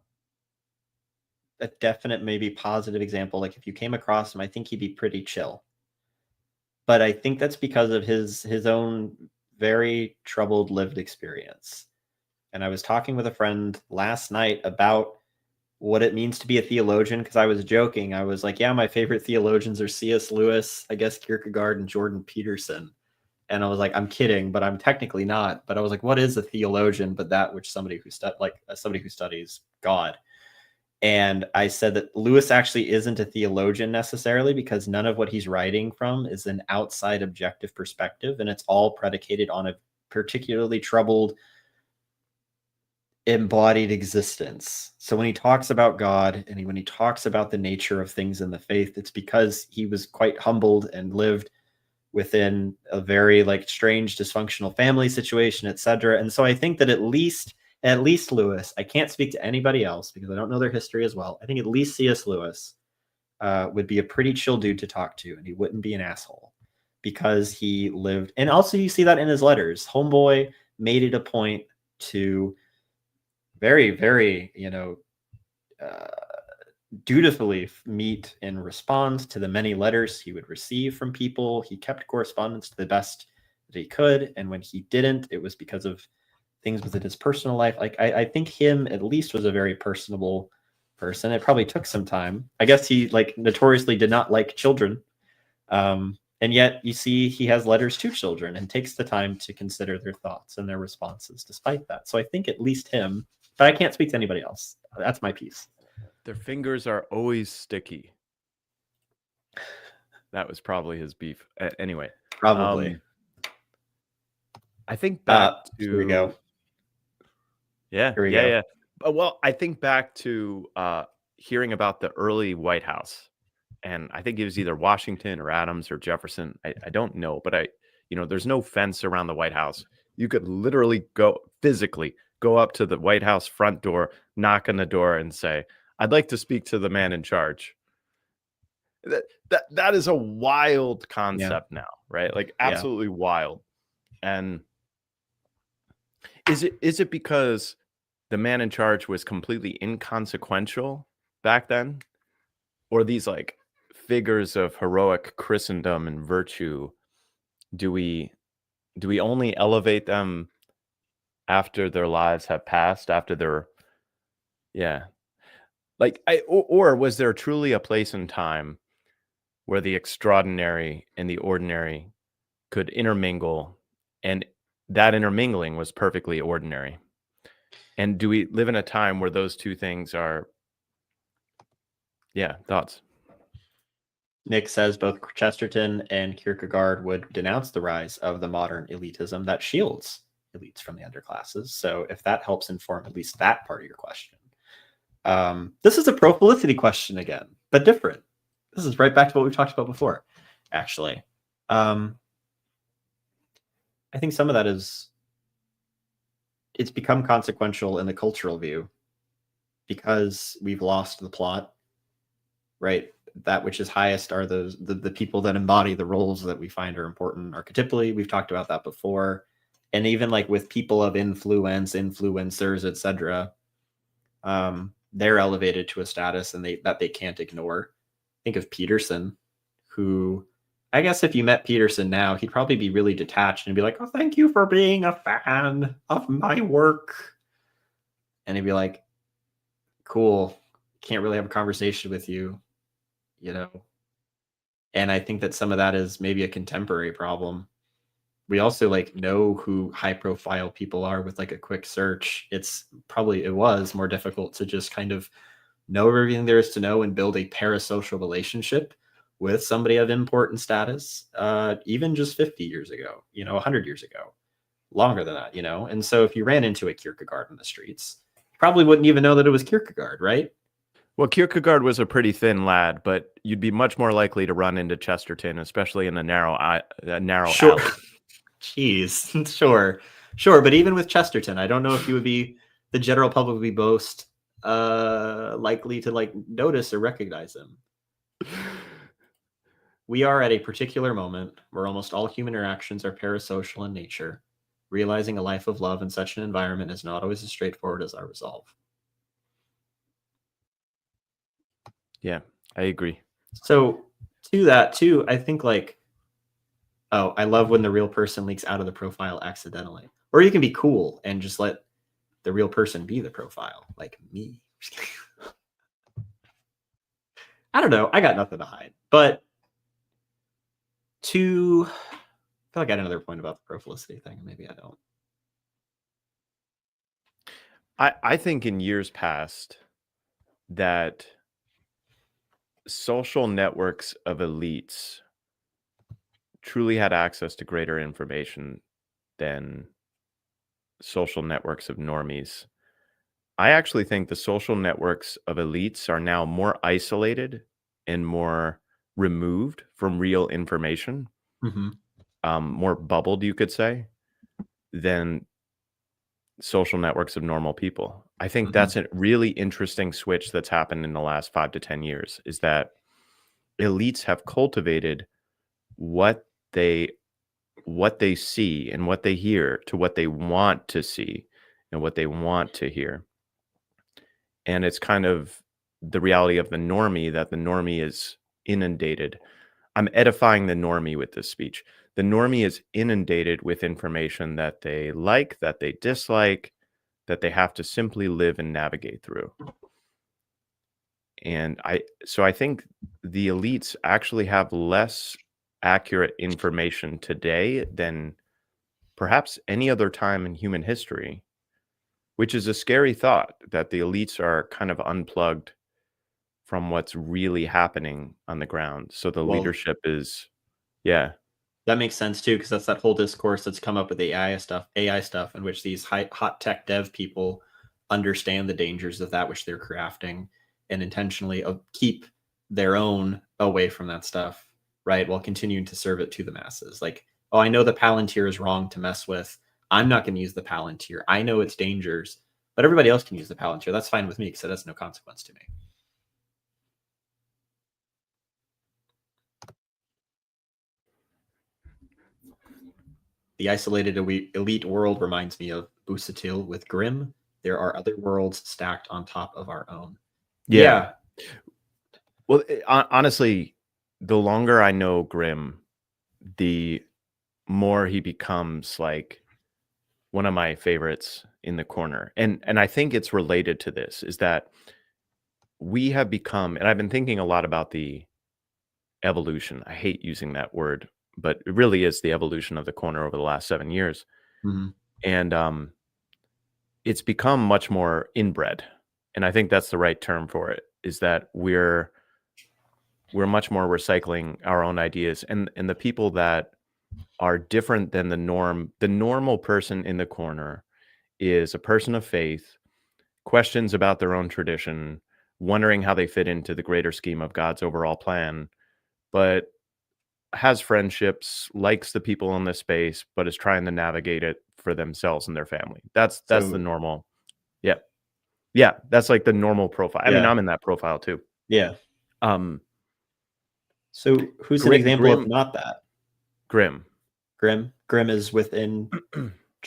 definite, maybe positive example. Like if you came across him, I think he'd be pretty chill. But I think that's because of his own very troubled lived experience. And I was talking with a friend last night about what it means to be a theologian, because I was joking. I was like, yeah, my favorite theologians are C.S. Lewis, I guess Kierkegaard, and Jordan Peterson. And I was like, I'm kidding, but I'm technically not. But I was like, what is a theologian but that which somebody who studies God? And I said that Lewis actually isn't a theologian necessarily, because none of what he's writing from is an outside objective perspective, and it's all predicated on a particularly troubled embodied existence. So when he talks about God and when he talks about the nature of things in the faith, it's because he was quite humbled and lived within a very like strange dysfunctional family situation, etc. And so I think that at least Lewis, I can't speak to anybody else because I don't know their history as well. I think at least C.S. Lewis would be a pretty chill dude to talk to, and he wouldn't be an asshole because he lived. And also you see that in his letters. Homeboy made it a point to very, very, dutifully meet and respond to the many letters he would receive from people. He kept correspondence to the best that he could. And when he didn't, it was because of things within his personal life. Like I think him at least was a very personable person. It probably took some time. I guess he like notoriously did not like children. And yet you see he has letters to children and takes the time to consider their thoughts and their responses despite that. So I think at least him, but I can't speak to anybody else. That's my piece. Their fingers are always sticky. That was probably his beef. Anyway. Probably. I think back to... Here we go. Yeah. Here we go. Yeah. Well, I think back to hearing about the early White House. And I think it was either Washington or Adams or Jefferson. I don't know, but there's no fence around the White House. You could literally physically go up to the White House front door, knock on the door and say, I'd like to speak to the man in charge. That is a wild concept now, right? Like absolutely wild. And is it because the man in charge was completely inconsequential back then? Or these like figures of heroic Christendom and virtue, do we only elevate them after their lives have passed, after their or was there truly a place and time where the extraordinary and the ordinary could intermingle, and that intermingling was perfectly ordinary? And do we live in a time where those two things are thoughts? Nick says both Chesterton and Kierkegaard would denounce the rise of the modern elitism that shields elites from the underclasses. So if that helps inform at least that part of your question. This is a pro-felicity question again, but different. This is right back to what we talked about before, actually. I think some of that is it's become consequential in the cultural view because we've lost the plot, right? That which is highest are the people that embody the roles that we find are important archetypally. We've talked about that before. And even like with people of influence, influencers, etc., they're elevated to a status and that they can't ignore. Think of Peterson, who I guess if you met Peterson now, he'd probably be really detached and be like, "Oh, thank you for being a fan of my work." And he'd be like, "Cool, can't really have a conversation with you, you know." And I think that some of that is maybe a contemporary problem. We also like know who high profile people are with like a quick search. It was more difficult to just kind of know everything there is to know and build a parasocial relationship with somebody of important status, even just 50 years ago, 100 years ago, longer than that, And so if you ran into a Kierkegaard in the streets, you probably wouldn't even know that it was Kierkegaard, right? Well, Kierkegaard was a pretty thin lad, but you'd be much more likely to run into Chesterton, especially in a narrow Sure. alley. Jeez, sure. But even with Chesterton, I don't know if you would be the general public would be most likely to like notice or recognize him. We are at a particular moment where almost all human interactions are parasocial in nature. Realizing a life of love in such an environment is not always as straightforward as our resolve. Yeah, I agree. So to that too, I think like, oh, I love when the real person leaks out of the profile accidentally. Or you can be cool and just let the real person be the profile, like me. I don't know. I got nothing to hide. But I feel like I had another point about the Profilicity thing. Maybe I don't. I think in years past that social networks of elites truly had access to greater information than social networks of normies. I actually think the social networks of elites are now more isolated and more removed from real information, more bubbled, you could say, than social networks of normal people. I think that's a really interesting switch that's happened in the last 5 to 10 years, is that elites have cultivated what they see and what they hear to what they want to see and what they want to hear. And it's kind of the reality of the normie, that the normie is inundated. I'm edifying the normie with this speech. The normie is inundated with information that they like, that they dislike, that they have to simply live and navigate through. And I think the elites actually have less accurate information today than perhaps any other time in human history, which is a scary thought, that the elites are kind of unplugged from what's really happening on the ground. So the leadership is, yeah. That makes sense too, because that's that whole discourse that's come up with AI stuff in which these hot tech dev people understand the dangers of that which they're crafting and intentionally keep their own away from that stuff, right? While continuing to serve it to the masses. Like, oh, I know the Palantir is wrong to mess with. I'm not going to use the Palantir. I know its dangers, but everybody else can use the Palantir. That's fine with me because it has no consequence to me. The isolated elite world reminds me of Usatil with Grimm. There are other worlds stacked on top of our own. Yeah. Well, honestly, the longer I know Grimm, the more he becomes like one of my favorites in the corner. And I think it's related to this, is that we have become, and I've been thinking a lot about the evolution. I hate using that word, but it really is the evolution of the corner over the last 7 years. And it's become much more inbred. And I think that's the right term for it, is that we're much more recycling our own ideas, and the people that are different than the normal person in the corner is a person of faith, questions about their own tradition, wondering how they fit into the greater scheme of God's overall plan, but has friendships, likes the people in this space, but is trying to navigate it for themselves and their family. That's the normal. Yeah, that's like the normal profile. I mean, I'm in that profile too. Yeah. So who's an example of not that? Grimm. Grimm is within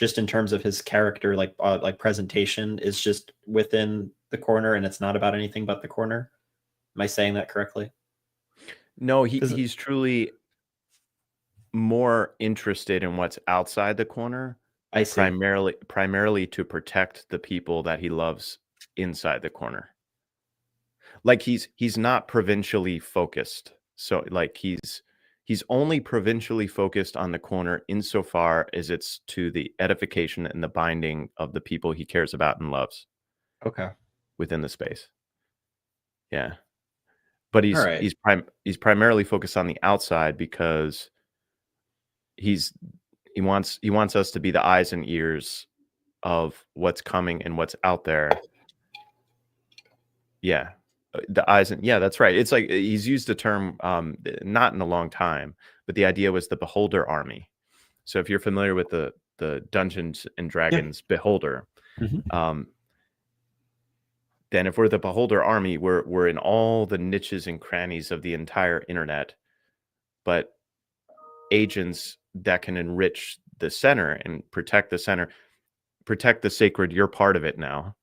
just in terms of his character, like presentation, is just within the corner, and it's not about anything but the corner. Am I saying that correctly? No, 'Cause- he's truly more interested in what's outside the corner, I see. primarily to protect the people that he loves inside the corner. Like he's not provincially focused. So like he's only provincially focused on the corner insofar as it's to the edification and the binding of the people he cares about and loves Okay. within the space. Yeah. But All right. he's primarily focused on the outside because he wants us to be the eyes and ears of what's coming and what's out there. Yeah. The eyes and yeah, that's right. It's like he's used the term not in a long time, but the idea was the beholder army. So if you're familiar with the Dungeons and Dragons beholder, Mhm. then if we're the beholder army, we're in all the niches and crannies of the entire internet, but agents that can enrich the center and protect the center, protect the sacred. You're part of it now.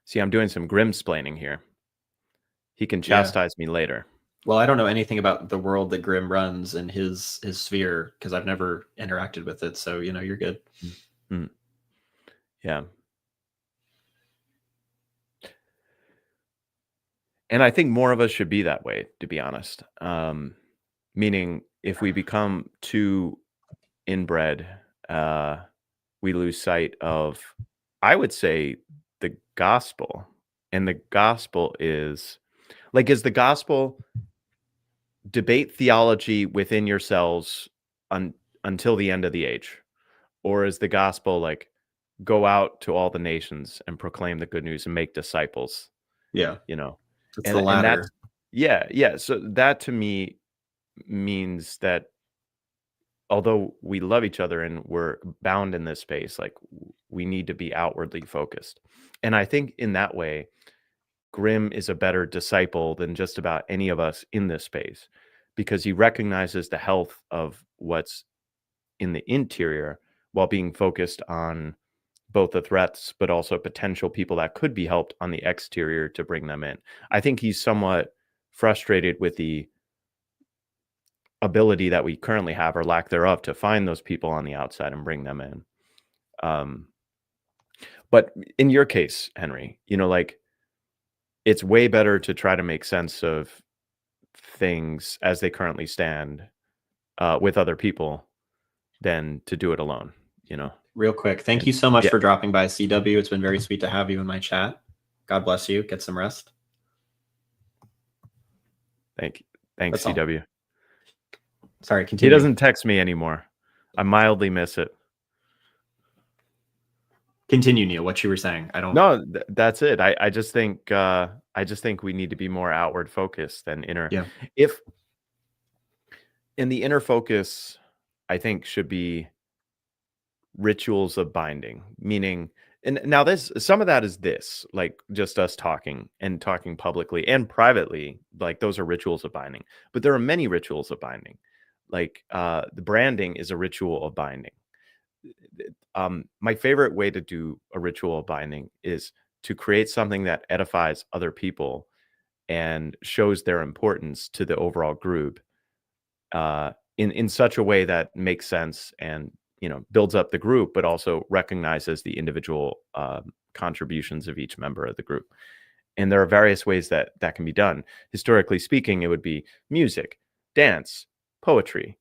See, I'm doing some grim-splaining here. He can Yeah. chastise me later. Well, I don't know anything about the world that Grimm runs in his sphere because I've never interacted with it. So, you're good. Mm. Yeah. And I think more of us should be that way, to be honest. Meaning, if we become too inbred, we lose sight of, I would say, the gospel. And the gospel is the gospel debate theology within yourselves until the end of the age? Or is the gospel like go out to all the nations and proclaim the good news and make disciples? Yeah. It's the And that's, latter. yeah. So that to me means that although we love each other and we're bound in this space, like we need to be outwardly focused. And I think in that way, Grimm is a better disciple than just about any of us in this space because he recognizes the health of what's in the interior while being focused on both the threats, but also potential people that could be helped on the exterior to bring them in. I think he's somewhat frustrated with the ability that we currently have or lack thereof to find those people on the outside and bring them in. But in your case, Henry, like it's way better to try to make sense of things as they currently stand with other people than to do it alone, Real quick. Thank you so much Yeah. for dropping by, CW. It's been very sweet to have you in my chat. God bless you. Get some rest. Thanks, That's all. CW. Sorry, He continue. doesn't text me anymore. I mildly miss it. Continue, Neil. What you were saying. I don't. No, that's it. I just think we need to be more outward focused than inner. Yeah. If in the inner focus, I think should be rituals of binding, meaning, and now this, some of that is this, like just us talking and talking publicly and privately, like those are rituals of binding. But there are many rituals of binding. Like the branding is a ritual of binding. My favorite way to do a ritual of binding is to create something that edifies other people and shows their importance to the overall group in such a way that makes sense and builds up the group, but also recognizes the individual contributions of each member of the group. And there are various ways that can be done. Historically speaking, it would be music, dance, poetry,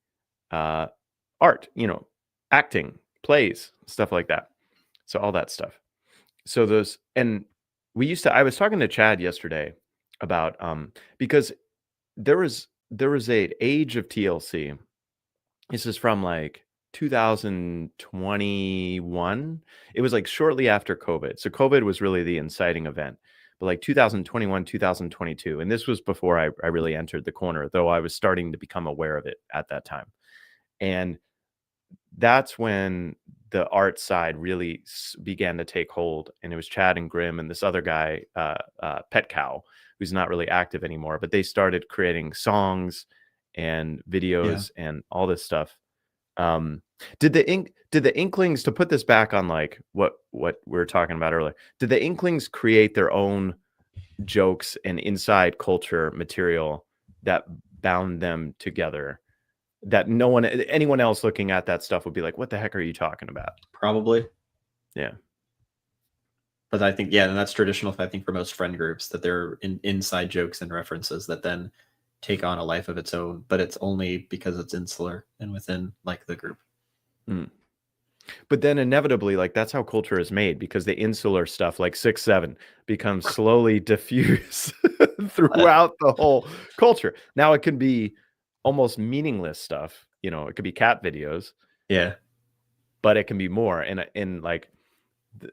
art, acting, plays, stuff like that. So all that stuff. So those, and I was talking to Chad yesterday about because there was a age of TLC. This is from like 2021. It was like shortly after COVID. So COVID was really the inciting event. But like 2021, 2022. And this was before I really entered the corner, though I was starting to become aware of it at that time. And that's when the art side really began to take hold. And it was Chad and Grimm and this other guy, Pet Cow, who's not really active anymore. But they started creating songs and videos and all this stuff Did the Inklings, to put this back on like what we were talking about earlier, did the Inklings create their own jokes and inside culture material that bound them together, that anyone else looking at that stuff would be like, what the heck are you talking about? Probably. Yeah. But I think, and that's traditional, I think, for most friend groups, that they're inside jokes and references that then take on a life of its own, but it's only because it's insular and within like the group. But then inevitably, like, that's how culture is made, because the insular stuff, like 6-7, becomes slowly diffuse throughout the whole culture. Now it can be almost meaningless stuff. It could be cat videos. Yeah. But it can be more. And like,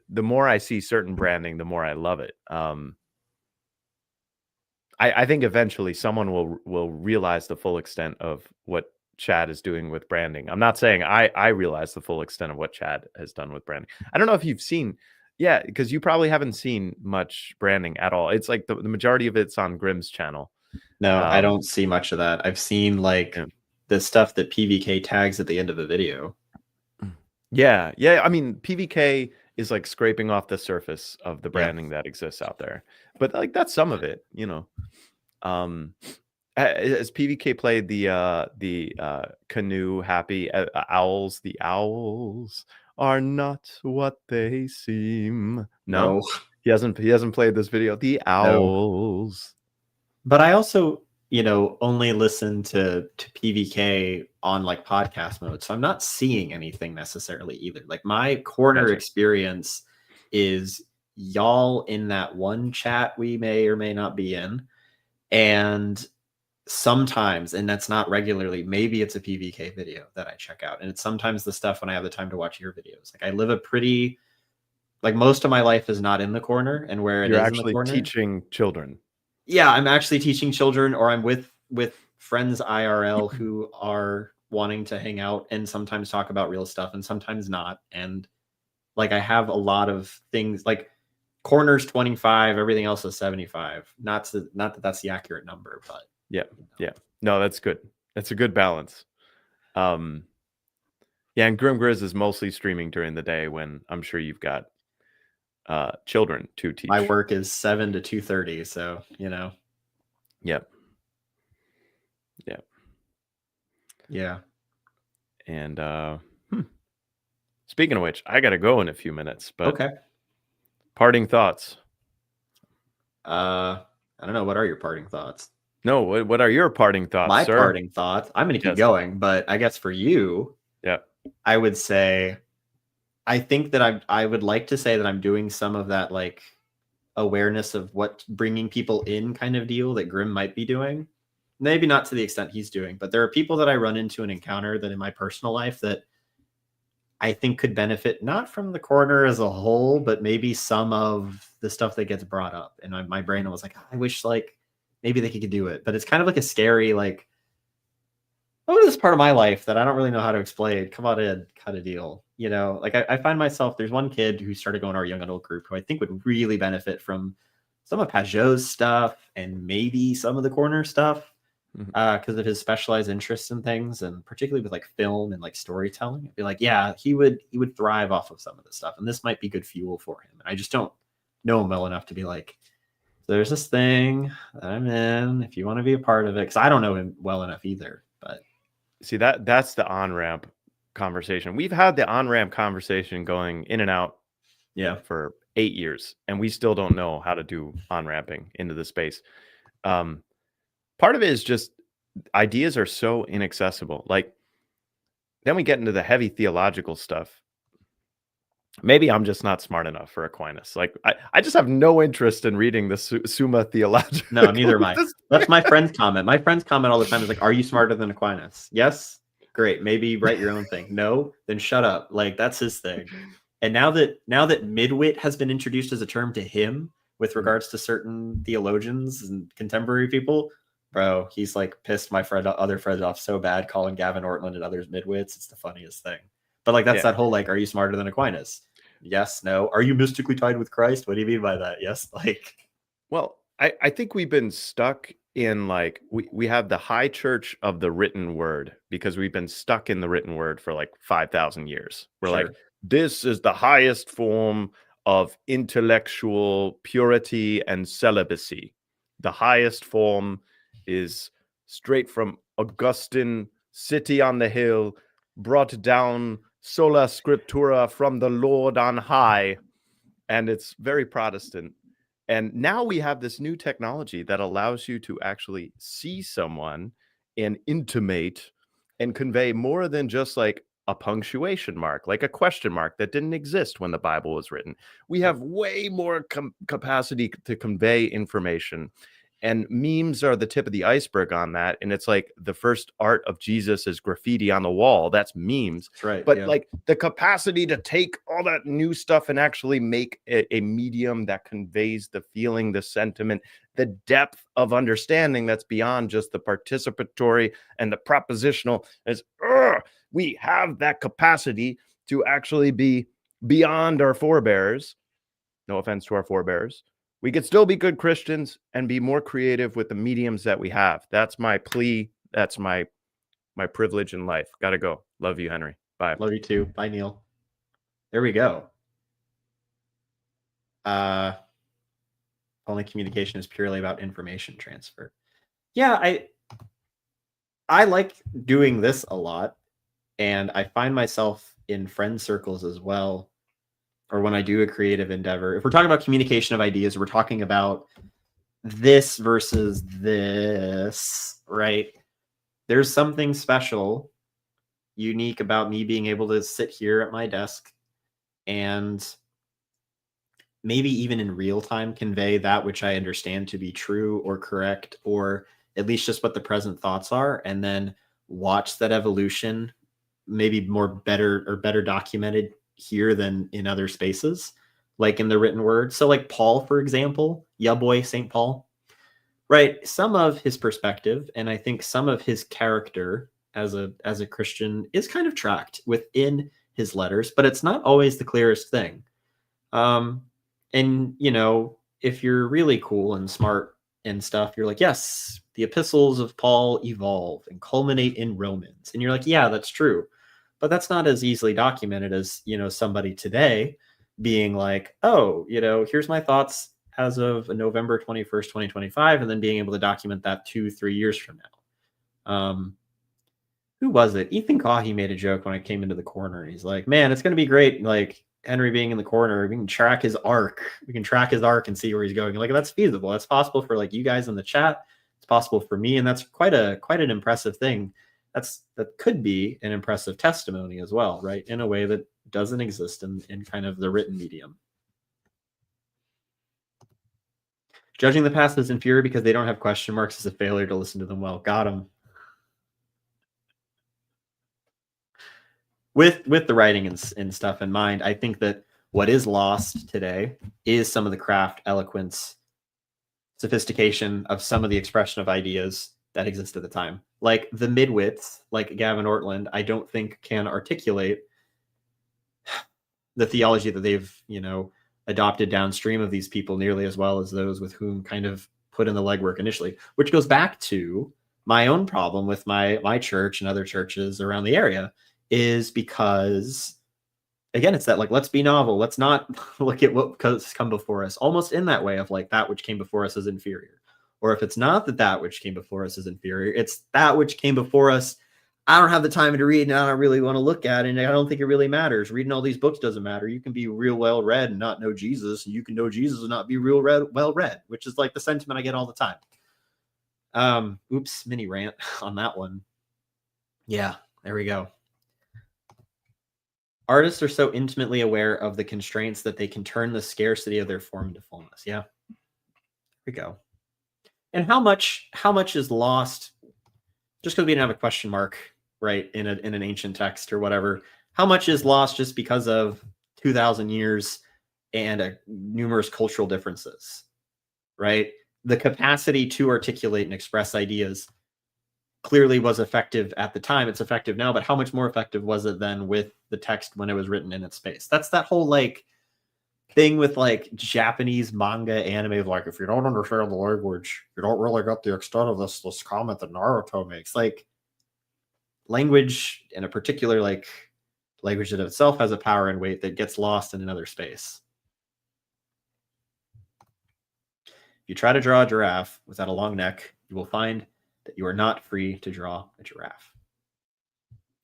the more I see certain branding, the more I love it. I think eventually someone will realize the full extent of what Chad is doing with branding. I'm not saying I realize the full extent of what Chad has done with branding. I don't know if you've seen, because you probably haven't seen much branding at all. It's like the majority of it's on Grimm's channel. No, I don't see much of that. I've seen like the stuff that PVK tags at the end of a video. Yeah. I mean, PVK is like scraping off the surface of the branding that exists out there, but like that's some of it. As PVK played the canoe happy owls, the owls are not what they seem. No, he hasn't played this video. The owls. No. But I also, only listen to PVK on like podcast mode, so I'm not seeing anything necessarily either. Like my corner experience is y'all in that one chat we may or may not be in, and sometimes, and that's not regularly, maybe it's a PVK video that I check out, and it's sometimes the stuff when I have the time to watch your videos. Like I live a pretty, like most of my life is not in the corner, and where you're actually teaching children. Yeah, I'm actually teaching children, or I'm with friends IRL who are wanting to hang out and sometimes talk about real stuff and sometimes not. And like I have a lot of things, like corners 25, everything else is 75. Not that that's the accurate number, but yeah. No, that's good. That's a good balance. And Grim Grizz is mostly streaming during the day when I'm sure you've got children to teach. My work is 7 to 2:30, so Yep. Yeah. And speaking of which, I gotta go in a few minutes, but okay. Parting thoughts. I don't know. What are your parting thoughts? No, what are your parting thoughts, My sir? parting thoughts. I'm going to keep going, but I guess for you, I would say, I think that I would like to say that I'm doing some of that like awareness of what bringing people in kind of deal that Grimm might be doing. Maybe not to the extent he's doing, but there are people that I run into and encounter that in my personal life that I think could benefit not from the corner as a whole, but maybe some of the stuff that gets brought up. And my brain was like, I wish like maybe they could do it, but it's kind of like a scary, like, oh, this part of my life that I don't really know how to explain. Come on in, kind of deal. Like I find myself, there's one kid who started going to our young adult group who I think would really benefit from some of Pajot's stuff and maybe some of the corner stuff because of his specialized interests in things, and particularly with like film and like storytelling. I'd be like, yeah, he would thrive off of some of this stuff, and this might be good fuel for him. And I just don't know him well enough to be like, so there's this thing that I'm in, if you want to be a part of it, because I don't know him well enough either. But see, that's the on-ramp conversation. We've had the on-ramp conversation going in and out for 8 years, and we still don't know how to do on-ramping into the space. Part of it is just ideas are so inaccessible. Like then we get into the heavy theological stuff. Maybe I'm just not smart enough for Aquinas. Like I just have no interest in reading the Summa Theologica. No, neither am I. That's my friend's comment. My friend's comment all the time is like, are you smarter than Aquinas? Yes. Great. Maybe write your own thing. No, then shut up. Like that's his thing. And now that midwit has been introduced as a term to him with regards to certain theologians and contemporary people, bro, he's like pissed my other friends off so bad, calling Gavin Ortland and others midwits. It's the funniest thing. But like that's that whole like, are you smarter than Aquinas? Yes, no. Are you mystically tied with Christ? What do you mean by that? Yes, like. Well, I think we've been stuck in like we have the high church of the written word because we've been stuck in the written word for like 5,000 years. We're like, Sure. this is the highest form of intellectual purity and celibacy. The highest form is straight from Augustine, city on the hill, brought down sola scriptura from the Lord on high. And it's very Protestant. And now we have this new technology that allows you to actually see someone and intimate and convey more than just like a punctuation mark, like a question mark that didn't exist when the Bible was written. We have way more capacity to convey information. And memes are the tip of the iceberg on that. And it's like the first art of Jesus is graffiti on the wall. That's memes. That's right. But yeah. like the capacity to take all that new stuff and actually make a medium that conveys the feeling, the sentiment, the depth of understanding that's beyond just the participatory and the propositional is we have that capacity to actually be beyond our forebears. No offense to our forebears. We could still be good Christians and be more creative with the mediums that we have. That's my plea. That's my privilege in life. Gotta go. Love you, Henry. Bye. Love you too. Bye, Neil. There we go. Only communication is purely about information transfer. Yeah, I like doing this a lot, and I find myself in friend circles as well, or when I do a creative endeavor. If we're talking about communication of ideas, we're talking about this versus this, right? There's something special, unique about me being able to sit here at my desk and maybe even in real time convey that which I understand to be true or correct, or at least just what the present thoughts are, and then watch that evolution, maybe better documented here than in other spaces, like in the written word. So like Paul, for example, yeah boy, St. Paul, right? Some of his perspective, and I think some of his character as a Christian is kind of tracked within his letters, but it's not always the clearest thing. And if you're really cool and smart and stuff, you're like, yes, the epistles of Paul evolve and culminate in Romans. And you're like, yeah, that's true. But that's not as easily documented as, somebody today being like, oh, here's my thoughts as of November 21st, 2025, and then being able to document that 2-3 years from now. Who was it? Ethan Cahy made a joke when I came into the corner. He's like, man, it's going to be great. Like Henry being in the corner, we can track his arc. We can track his arc and see where he's going. Like that's feasible. That's possible for like you guys in the chat. It's possible for me. And that's quite an impressive thing. That could be an impressive testimony as well, right? In a way that doesn't exist in kind of the written medium. Judging the past as inferior because they don't have question marks is a failure to listen to them well. Got him. With the writing and stuff in mind, I think that what is lost today is some of the craft, eloquence, sophistication of some of the expression of ideas that exist at the time. Like the midwits, like Gavin Ortland, I don't think can articulate the theology that they've, adopted downstream of these people nearly as well as those with whom kind of put in the legwork initially, which goes back to my own problem with my church and other churches around the area. Is because, again, it's that like, let's be novel. Let's not look at what has come before us, almost in that way of like that which came before us is inferior. Or if it's not that which came before us is inferior, it's that which came before us. I don't have the time to read and I don't really want to look at it. And I don't think it really matters. Reading all these books doesn't matter. You can be real well read and not know Jesus. And you can know Jesus and not be real well read, which is like the sentiment I get all the time. Oops, mini rant on that one. Yeah, there we go. Artists are so intimately aware of the constraints that they can turn the scarcity of their form into fullness. Yeah. Here we go. And how much is lost just because we didn't have a question mark, right, in an ancient text or whatever? How much is lost just because of 2,000 years and numerous cultural differences, right? The capacity to articulate and express ideas clearly was effective at the time. It's effective now, but how much more effective was it then with the text when it was written in its space? That's that whole like thing with like Japanese manga anime, like if you don't understand the language, you don't really get the extent of this comment that Naruto makes. Like language, in a particular like language in itself, has a power and weight that gets lost in another space. If you try to draw a giraffe without a long neck, you will find that you are not free to draw a giraffe.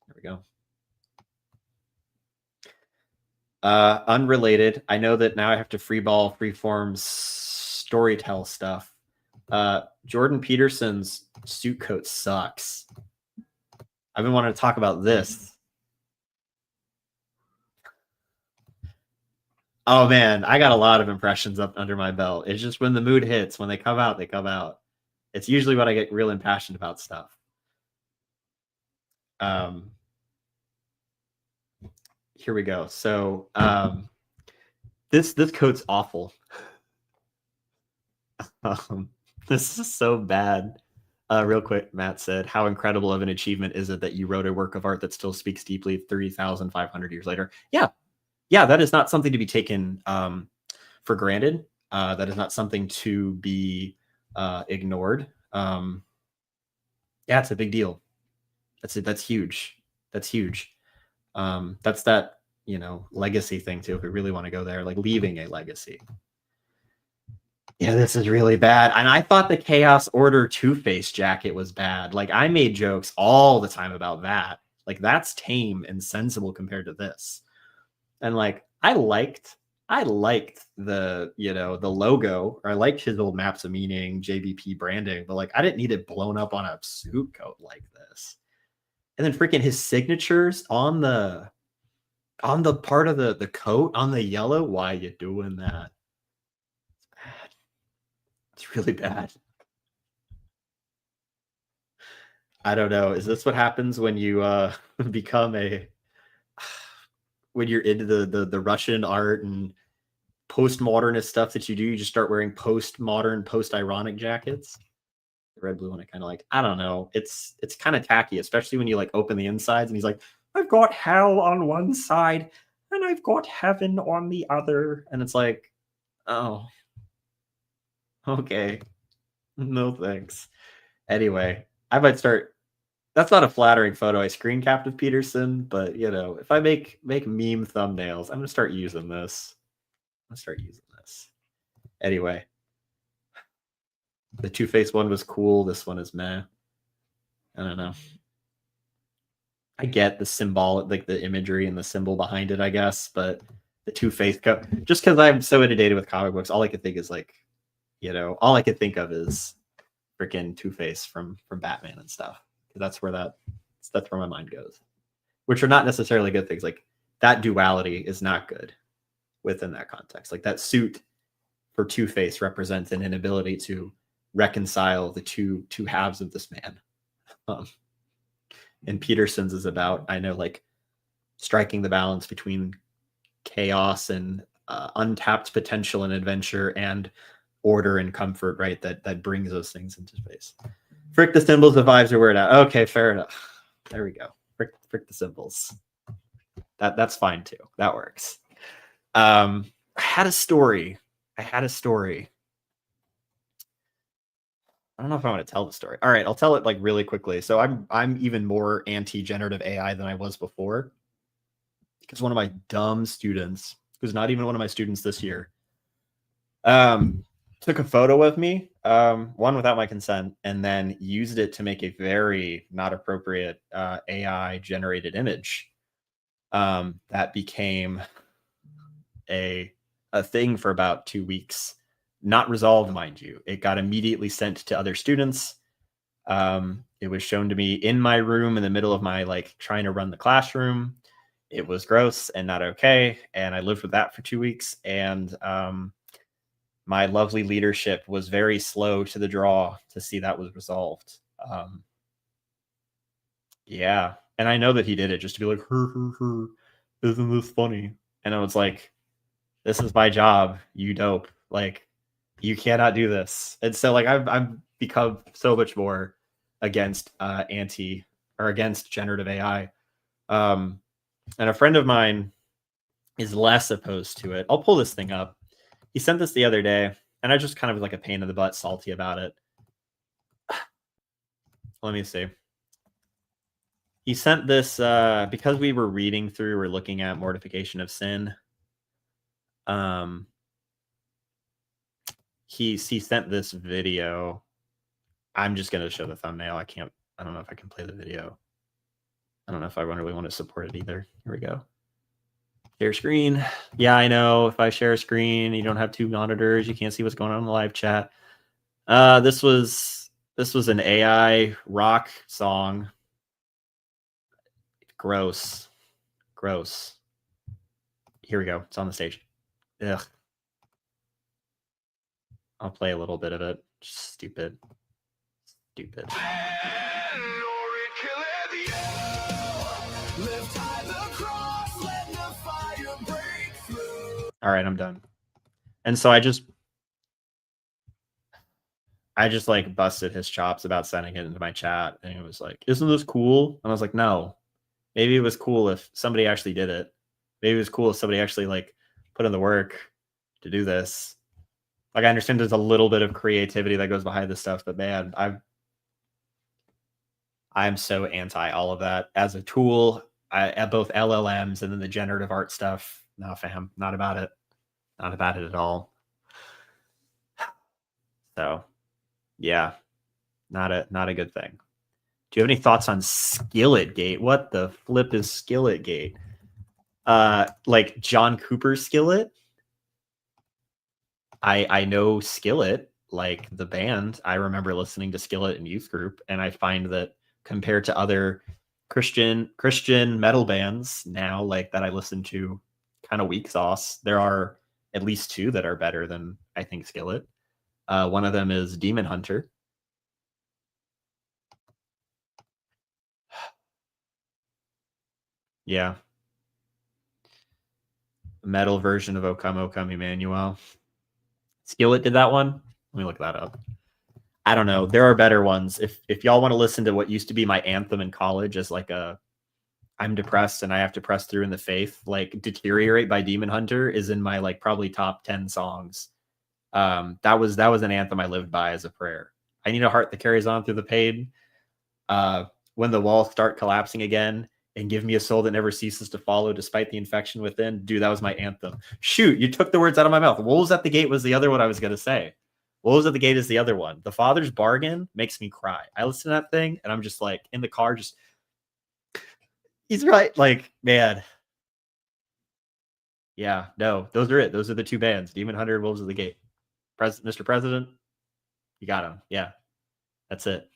There we go. Unrelated. I know that now I have to freeball freeform storytell stuff. Jordan Peterson's suit coat sucks. I've been wanting to talk about this. Oh man, I got a lot of impressions up under my belt. It's just when the mood hits, when they come out, they come out. It's usually when I get real impassioned about stuff. Here we go. So this coat's awful. This is so bad. Real quick, Matt said, how incredible of an achievement is it that you wrote a work of art that still speaks deeply 3,500 years later? Yeah, that is not something to be taken for granted. That is not something to be ignored. Yeah, it's a big deal. That's huge. That's huge. That's that, legacy thing too, if we really want to go there, like leaving a legacy. Yeah, this is really bad. And I thought the Chaos Order Two-Face jacket was bad. Like, I made jokes all the time about that. Like, that's tame and sensible compared to this. And like, I liked the, the logo, or I liked his old Maps of Meaning, JBP branding, but like, I didn't need it blown up on a suit coat like this. And then freaking his signatures on the part of the coat on the yellow. Why are you doing that? It's really bad. I don't know. Is this what happens when you become when you're into the Russian art and postmodernist stuff that you do? You just start wearing postmodern, post-ironic jackets. The red blue one I kind of like. I don't know. It's kind of tacky, especially when you like open the insides and he's like, I've got hell on one side and I've got heaven on the other. And it's like, oh, okay. No thanks. Anyway, I might start. That's not a flattering photo I screen capped of Peterson, but if I make meme thumbnails, I'm gonna start using this. Anyway, the Two-Face one was cool. This one is meh. I don't know. I get the symbol, like the imagery and the symbol behind it, I guess, but the Two-Face just because I'm so inundated with comic books, all I could think is like, all I could think of is freaking Two-Face from Batman and stuff. That's where my mind goes, which are not necessarily good things. Like that duality is not good within that context. Like that suit for Two-Face represents an inability to reconcile the two halves of this man. And Peterson's is about, I know, like striking the balance between chaos and untapped potential and adventure and order and comfort, right? That brings those things into space. Frick the symbols, the vibes are weird out. Okay, fair enough. There we go. Frick the symbols. That's fine too. That works. I had a story. I don't know if I want to tell the story. All right, I'll tell it like really quickly. So I'm even more anti-generative AI than I was before. Because one of my dumb students, who's not even one of my students this year, took a photo of me, one without my consent, and then used it to make a very not appropriate AI generated image. That became a thing for about 2 weeks. Not resolved, mind you. It got immediately sent to other students. It was shown to me in my room in the middle of my like trying to run the classroom. It was gross and not okay. And I lived with that for 2 weeks. And my lovely leadership was very slow to the draw to see that was resolved. Yeah. And I know that he did it just to be like, isn't this funny? And I was like, this is my job, you dope. Like, you cannot do this. And so like I've become so much more against against generative AI. And a friend of mine is less opposed to it. I'll pull this thing up. He sent this the other day, and I just kind of was like a pain in the butt, salty about it. Let me see. He sent this because we were looking at mortification of sin. He sent this video. I'm just gonna show the thumbnail. I don't know if I can play the video. I don't know if I really want to support it either. Here we go. Share screen. Yeah, I know. If I share a screen, you don't have two monitors. You can't see what's going on in the live chat. This was an AI rock song. Gross. Here we go. It's on the stage. Ugh. I'll play a little bit of it. Just stupid. All right, I'm done. And so I just like busted his chops about sending it into my chat, and it was like, "Isn't this cool?" And I was like, "No. Maybe it was cool if somebody actually did it. Maybe it was cool if somebody actually like put in the work to do this." Like, I understand there's a little bit of creativity that goes behind this stuff, but man, I'm so anti all of that as a tool. At both LLMs and then the generative art stuff. No, fam, not about it. Not about it at all. So, yeah, not a good thing. Do you have any thoughts on Skilletgate? What the flip is Skilletgate? Like John Cooper's Skillet? I know Skillet, like the band. I remember listening to Skillet in youth group, and I find that compared to other Christian metal bands now, like that I listen to, kind of weak sauce, there are at least two that are better than I think Skillet. One of them is Demon Hunter. Yeah. Metal version of O Come, O Come, Emmanuel. Skillet did that one. Let me look that up. I don't know. There are better ones. If y'all want to listen to what used to be my anthem in college as like I'm depressed and I have to press through in the faith, like Deteriorate by Demon Hunter is in my like probably top 10 songs. That was an anthem I lived by as a prayer. I need a heart that carries on through the pain. When the walls start collapsing again, and give me a soul that never ceases to follow despite the infection within. Dude, that was my anthem. Shoot, you took the words out of my mouth. Wolves at the Gate was the other one I was going to say. Wolves at the Gate is the other one. The Father's Bargain makes me cry. I listen to that thing, and I'm just like, in the car, just... He's right. Like, man. Yeah, no, those are it. Those are the two bands. Demon Hunter and Wolves at the Gate. Mr. President, you got him. Yeah, that's it.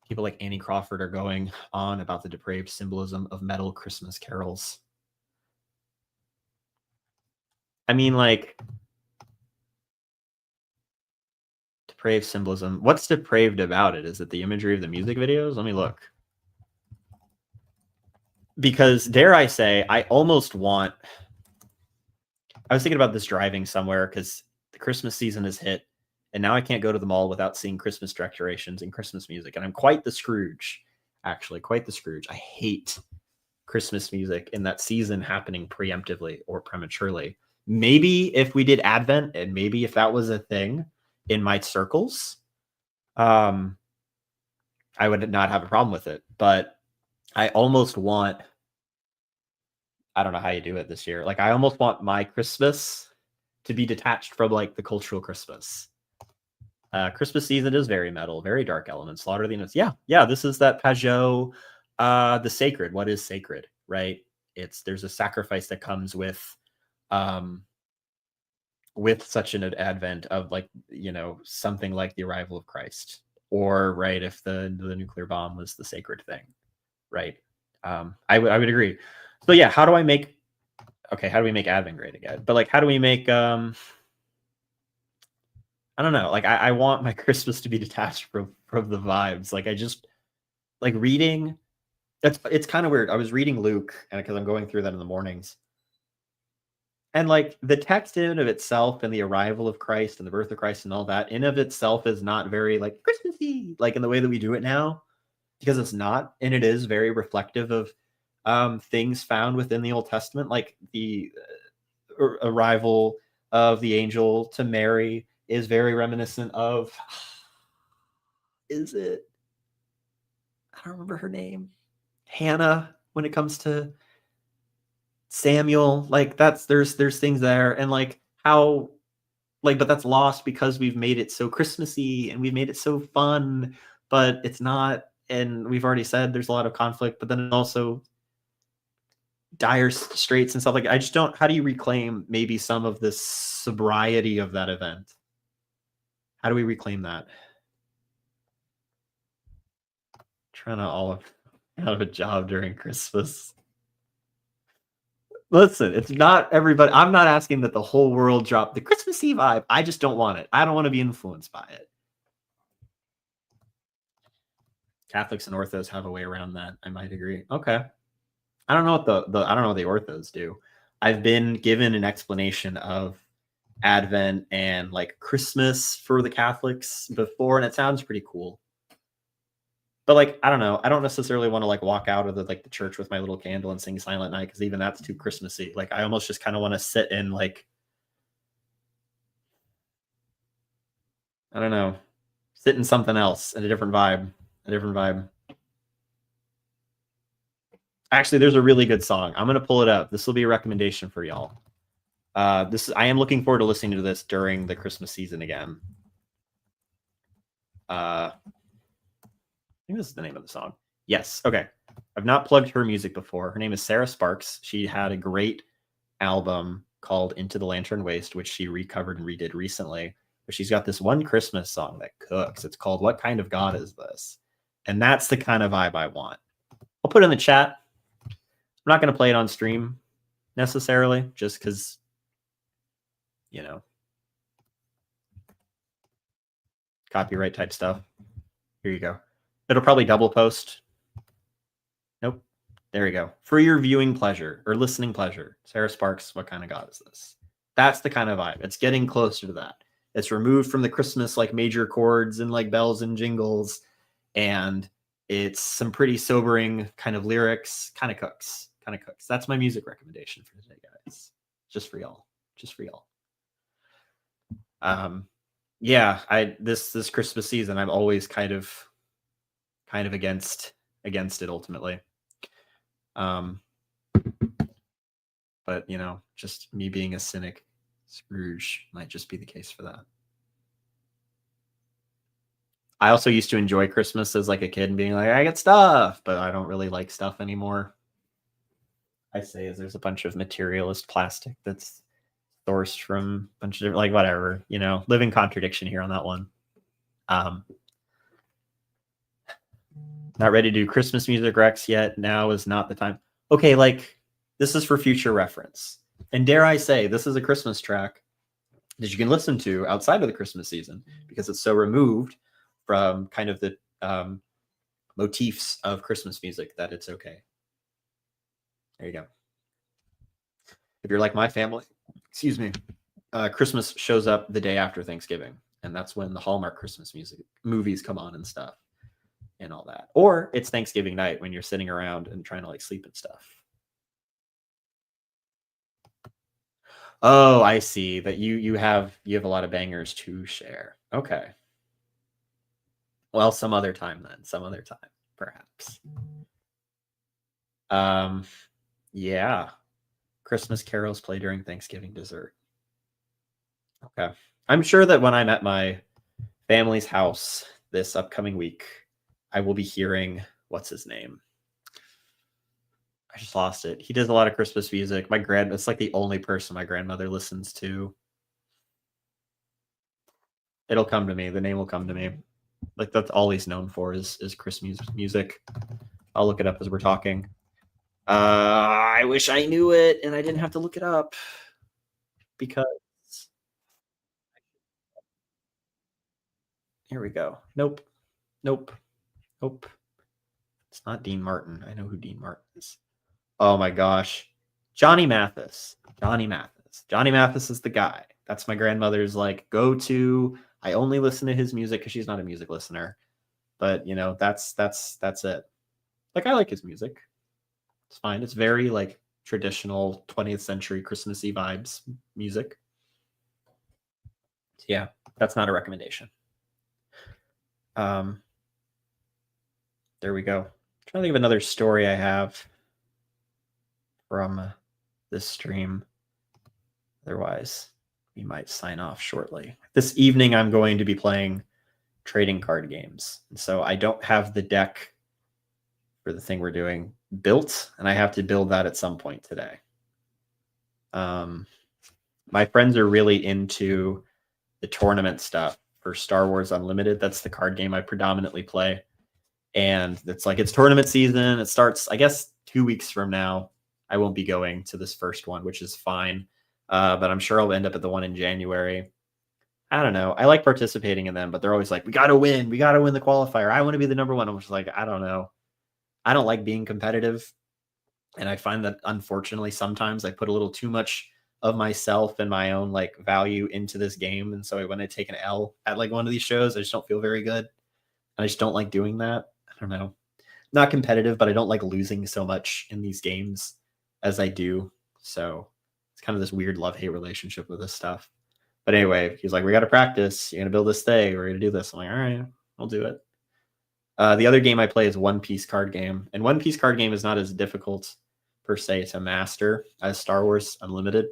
People like Annie Crawford are going on about the depraved symbolism of metal Christmas carols. I mean, like, depraved symbolism. What's depraved about it? Is it the imagery of the music videos? Let me look. Because, dare I say, I almost want... I was thinking about this driving somewhere because the Christmas season has hit. And now I can't go to the mall without seeing Christmas decorations and Christmas music. And I'm quite the Scrooge, actually, quite the Scrooge. I hate Christmas music in that season happening preemptively or prematurely. Maybe if we did Advent and maybe if that was a thing in my circles, I would not have a problem with it. But I almost want... I don't know how you do it this year. Like, I almost want my Christmas to be detached from, like, the cultural Christmas. Christmas season is very metal, very dark elements. Slaughter the Innocents. Yeah. This is that Pajot, the sacred. What is sacred, right? There's a sacrifice that comes with such an advent of, like, you know, something like the arrival of Christ, or right, if the nuclear bomb was the sacred thing, right? I would agree. So yeah, how do we make Advent great again? But like, how do we make I don't know. Like, I want my Christmas to be detached from the vibes. Like, I just like reading. It's kind of weird. I was reading Luke, and because I'm going through that in the mornings, and like the text in of itself and the arrival of Christ and the birth of Christ and all that in of itself is not very like Christmassy, like in the way that we do it now, because it's not, and it is very reflective of things found within the Old Testament, like the arrival of the angel to Mary is very reminiscent of, is it? I don't remember her name. Hannah, when it comes to Samuel, like there's things there, and like how, like, but that's lost because we've made it so Christmassy and we've made it so fun, but it's not. And we've already said there's a lot of conflict, but then also dire straits and stuff like that. I just don't. How do you reclaim maybe some of the sobriety of that event? How do we reclaim that? Trying to all have a job during Christmas. Listen, it's not everybody. I'm not asking that the whole world drop the Christmassy vibe. I just don't want it. I don't want to be influenced by it. Catholics and Orthos have a way around that. I might agree. Okay. I don't know what I don't know what the Orthos do. I've been given an explanation of Advent and like Christmas for the Catholics before, and it sounds pretty cool. But like, I don't know. I don't necessarily want to like walk out of the church with my little candle and sing Silent Night, because even that's too Christmassy. Like, I almost just kind of want to sit in like, I don't know, sit in something else, in a different vibe. Actually, there's a really good song. I'm gonna pull it up. This will be a recommendation for y'all. I am looking forward to listening to this during the Christmas season again. I think this is the name of the song. Yes. Okay. I've not plugged her music before. Her name is Sarah Sparks. She had a great album called Into the Lantern Waste, which she recovered and redid recently. But she's got this one Christmas song that cooks. It's called What Kind of God Is This? And that's the kind of vibe I want. I'll put it in the chat. I'm not going to play it on stream necessarily, just because, you know, copyright type stuff. Here you go. It'll probably double post. Nope. There you go. For your viewing pleasure or listening pleasure. Sarah Sparks, What Kind of God Is This? That's the kind of vibe. It's getting closer to that. It's removed from the Christmas like major chords and like bells and jingles, and it's some pretty sobering kind of lyrics. Kind of cooks. That's my music recommendation for today, guys. Just for y'all. Yeah, this Christmas season, I'm always kind of against it ultimately. But you know, just me being a cynic, Scrooge might just be the case for that. I also used to enjoy Christmas as like a kid and being like, I get stuff, but I don't really like stuff anymore. I say as there's a bunch of materialist plastic that's sourced from a bunch of different, like, whatever, you know, living contradiction here on that one. Not ready to do Christmas music recs yet. Now is not the time. Okay, like, this is for future reference. And dare I say, this is a Christmas track that you can listen to outside of the Christmas season because it's so removed from kind of the motifs of Christmas music that it's okay. There you go. If you're like my family, excuse me, Christmas shows up the day after Thanksgiving, and that's when the Hallmark Christmas music movies come on and stuff and all that. Or it's Thanksgiving night when you're sitting around and trying to like sleep and stuff. Oh, I see that you have a lot of bangers to share. Okay. Well, some other time then. Some other time, perhaps. Yeah. Christmas carols play during Thanksgiving dessert. Okay. I'm sure that when I'm at my family's house this upcoming week, I will be hearing, what's his name? I just lost it. He does a lot of Christmas music. It's like the only person my grandmother listens to. It'll come to me. The name will come to me. Like, that's all he's known for is Christmas music. I'll look it up as we're talking. I wish I knew it and I didn't have to look it up because here we go. Nope. It's not Dean Martin. I know who Dean Martin is. Oh my gosh. Johnny Mathis. Johnny Mathis is the guy. That's my grandmother's like go-to. I only listen to his music because she's not a music listener. But you know, that's it. Like, I like his music. It's fine. It's very like traditional 20th century Christmassy vibes music. So yeah, that's not a recommendation. There we go. I'm trying to think of another story I have from this stream. Otherwise, we might sign off shortly. This evening, I'm going to be playing trading card games. And so I don't have the deck for the thing we're doing built, and I have to build that at some point today. My friends are really into the tournament stuff for Star Wars Unlimited. That's the card game I predominantly play. And it's like it's tournament season. It starts, I guess, 2 weeks from now. I won't be going to this first one, which is fine. But I'm sure I'll end up at the one in January. I don't know. I like participating in them, but they're always like, we got to win. We got to win the qualifier. I want to be the number one. I'm just like, I don't know. I don't like being competitive. And I find that, unfortunately, sometimes I put a little too much of myself and my own like value into this game. And so when I take an L at like one of these shows, I just don't feel very good. And I just don't like doing that. I don't know. Not competitive, but I don't like losing so much in these games as I do. So it's kind of this weird love-hate relationship with this stuff. But anyway, he's like, we got to practice. You're going to build this thing. We're going to do this. I'm like, all right, I'll do it. The other game I play is One Piece card game. And One Piece card game is not as difficult per se to master as Star Wars Unlimited,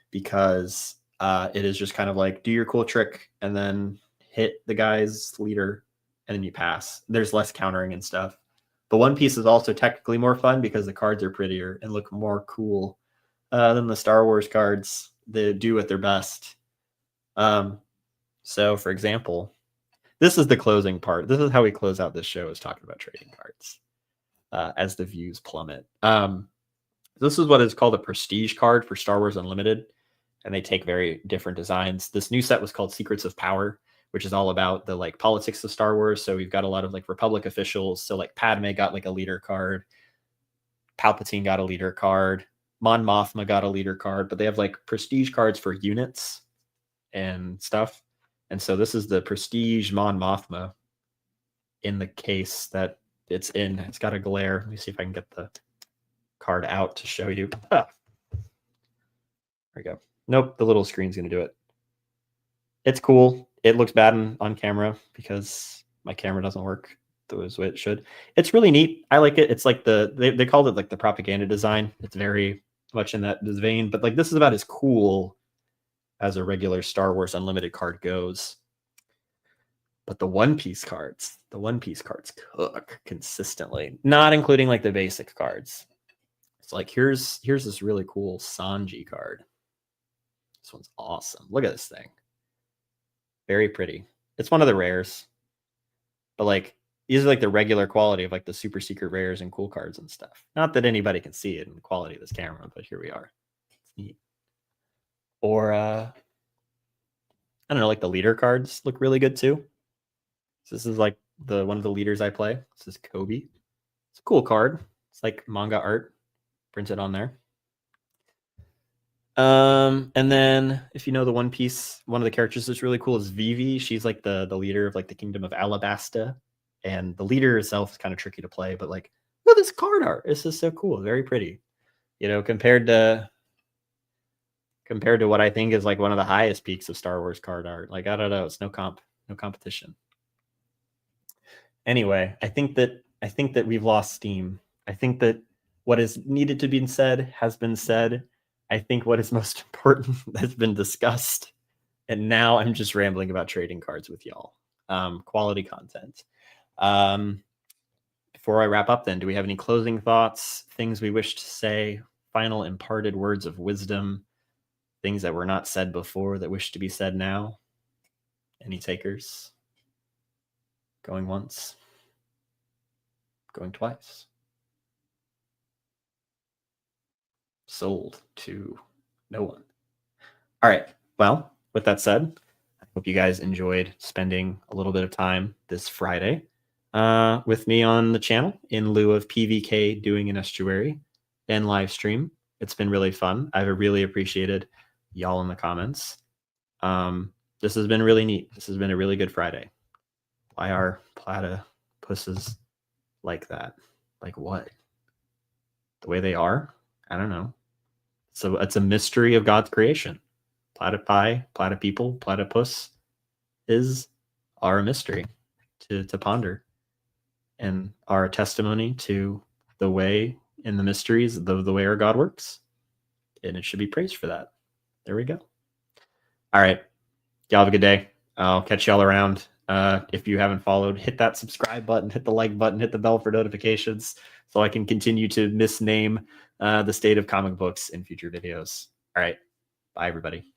because it is just kind of like do your cool trick and then hit the guy's leader and then you pass. There's less countering and stuff. But One Piece is also technically more fun because the cards are prettier and look more cool than the Star Wars cards. They do at their best. So, for example, this is the closing part. This is how we close out this show, is talking about trading cards as the views plummet. This is what is called a prestige card for Star Wars Unlimited, and they take very different designs. This new set was called Secrets of Power, which is all about the like politics of Star Wars. So we've got a lot of like Republic officials. So like Padme got like a leader card, Palpatine got a leader card, Mon Mothma got a leader card, but they have like prestige cards for units and stuff. And so this is the prestige Mon Mothma in the case that it's in. It's got a glare. Let me see if I can get the card out to show you. There we go. Nope, the little screen's going to do it. It's cool. It looks bad on camera because my camera doesn't work the way it should. It's really neat. I like it. It's like they called it like the propaganda design. It's very much in that vein, but like this is about as cool as a regular Star Wars Unlimited card goes. But the One Piece cards cook consistently, not including like the basic cards. It's like here's this really cool Sanji card. This one's awesome. Look at this thing. Very pretty. It's one of the rares. But like these are like the regular quality of like the super secret rares and cool cards and stuff. Not that anybody can see it in the quality of this camera, but here we are. It's neat. Or I don't know, like the leader cards look really good too. So this is like one of the leaders I play. This is Kobe. It's a cool card. It's like manga art printed on there. And then if you know the One Piece, one of the characters that's really cool is Vivi. She's like the leader of like the Kingdom of Alabasta. And the leader itself is kind of tricky to play, but like, look at this card art. This is so cool. Very pretty. You know, compared to what I think is like one of the highest peaks of Star Wars card art. Like, I don't know. It's no competition. Anyway, I think that we've lost steam. I think that what is needed to be said has been said. I think what is most important has been discussed. And now I'm just rambling about trading cards with y'all. Quality content. Before I wrap up then, do we have any closing thoughts, things we wish to say, final imparted words of wisdom, things that were not said before that wish to be said now? Any takers? Going once? Going twice? Sold to no one. All right. Well, with that said, I hope you guys enjoyed spending a little bit of time this Friday with me on the channel in lieu of PVK doing an Estuary and live stream. It's been really fun. I've really appreciated y'all in the comments. This has been really neat. This has been a really good Friday. Why are platypuses like that? Like what? the way they are. I don't know. So it's a mystery of God's creation. Platypi, platypeople, platypus are a mystery to ponder, and are a testimony to the way in the mysteries, the way our God works. And it should be praised for that. There we go. All right. Y'all have a good day. I'll catch y'all around. If you haven't followed, hit that subscribe button, hit the like button, hit the bell for notifications so I can continue to misname the state of comic books in future videos. All right. Bye, everybody.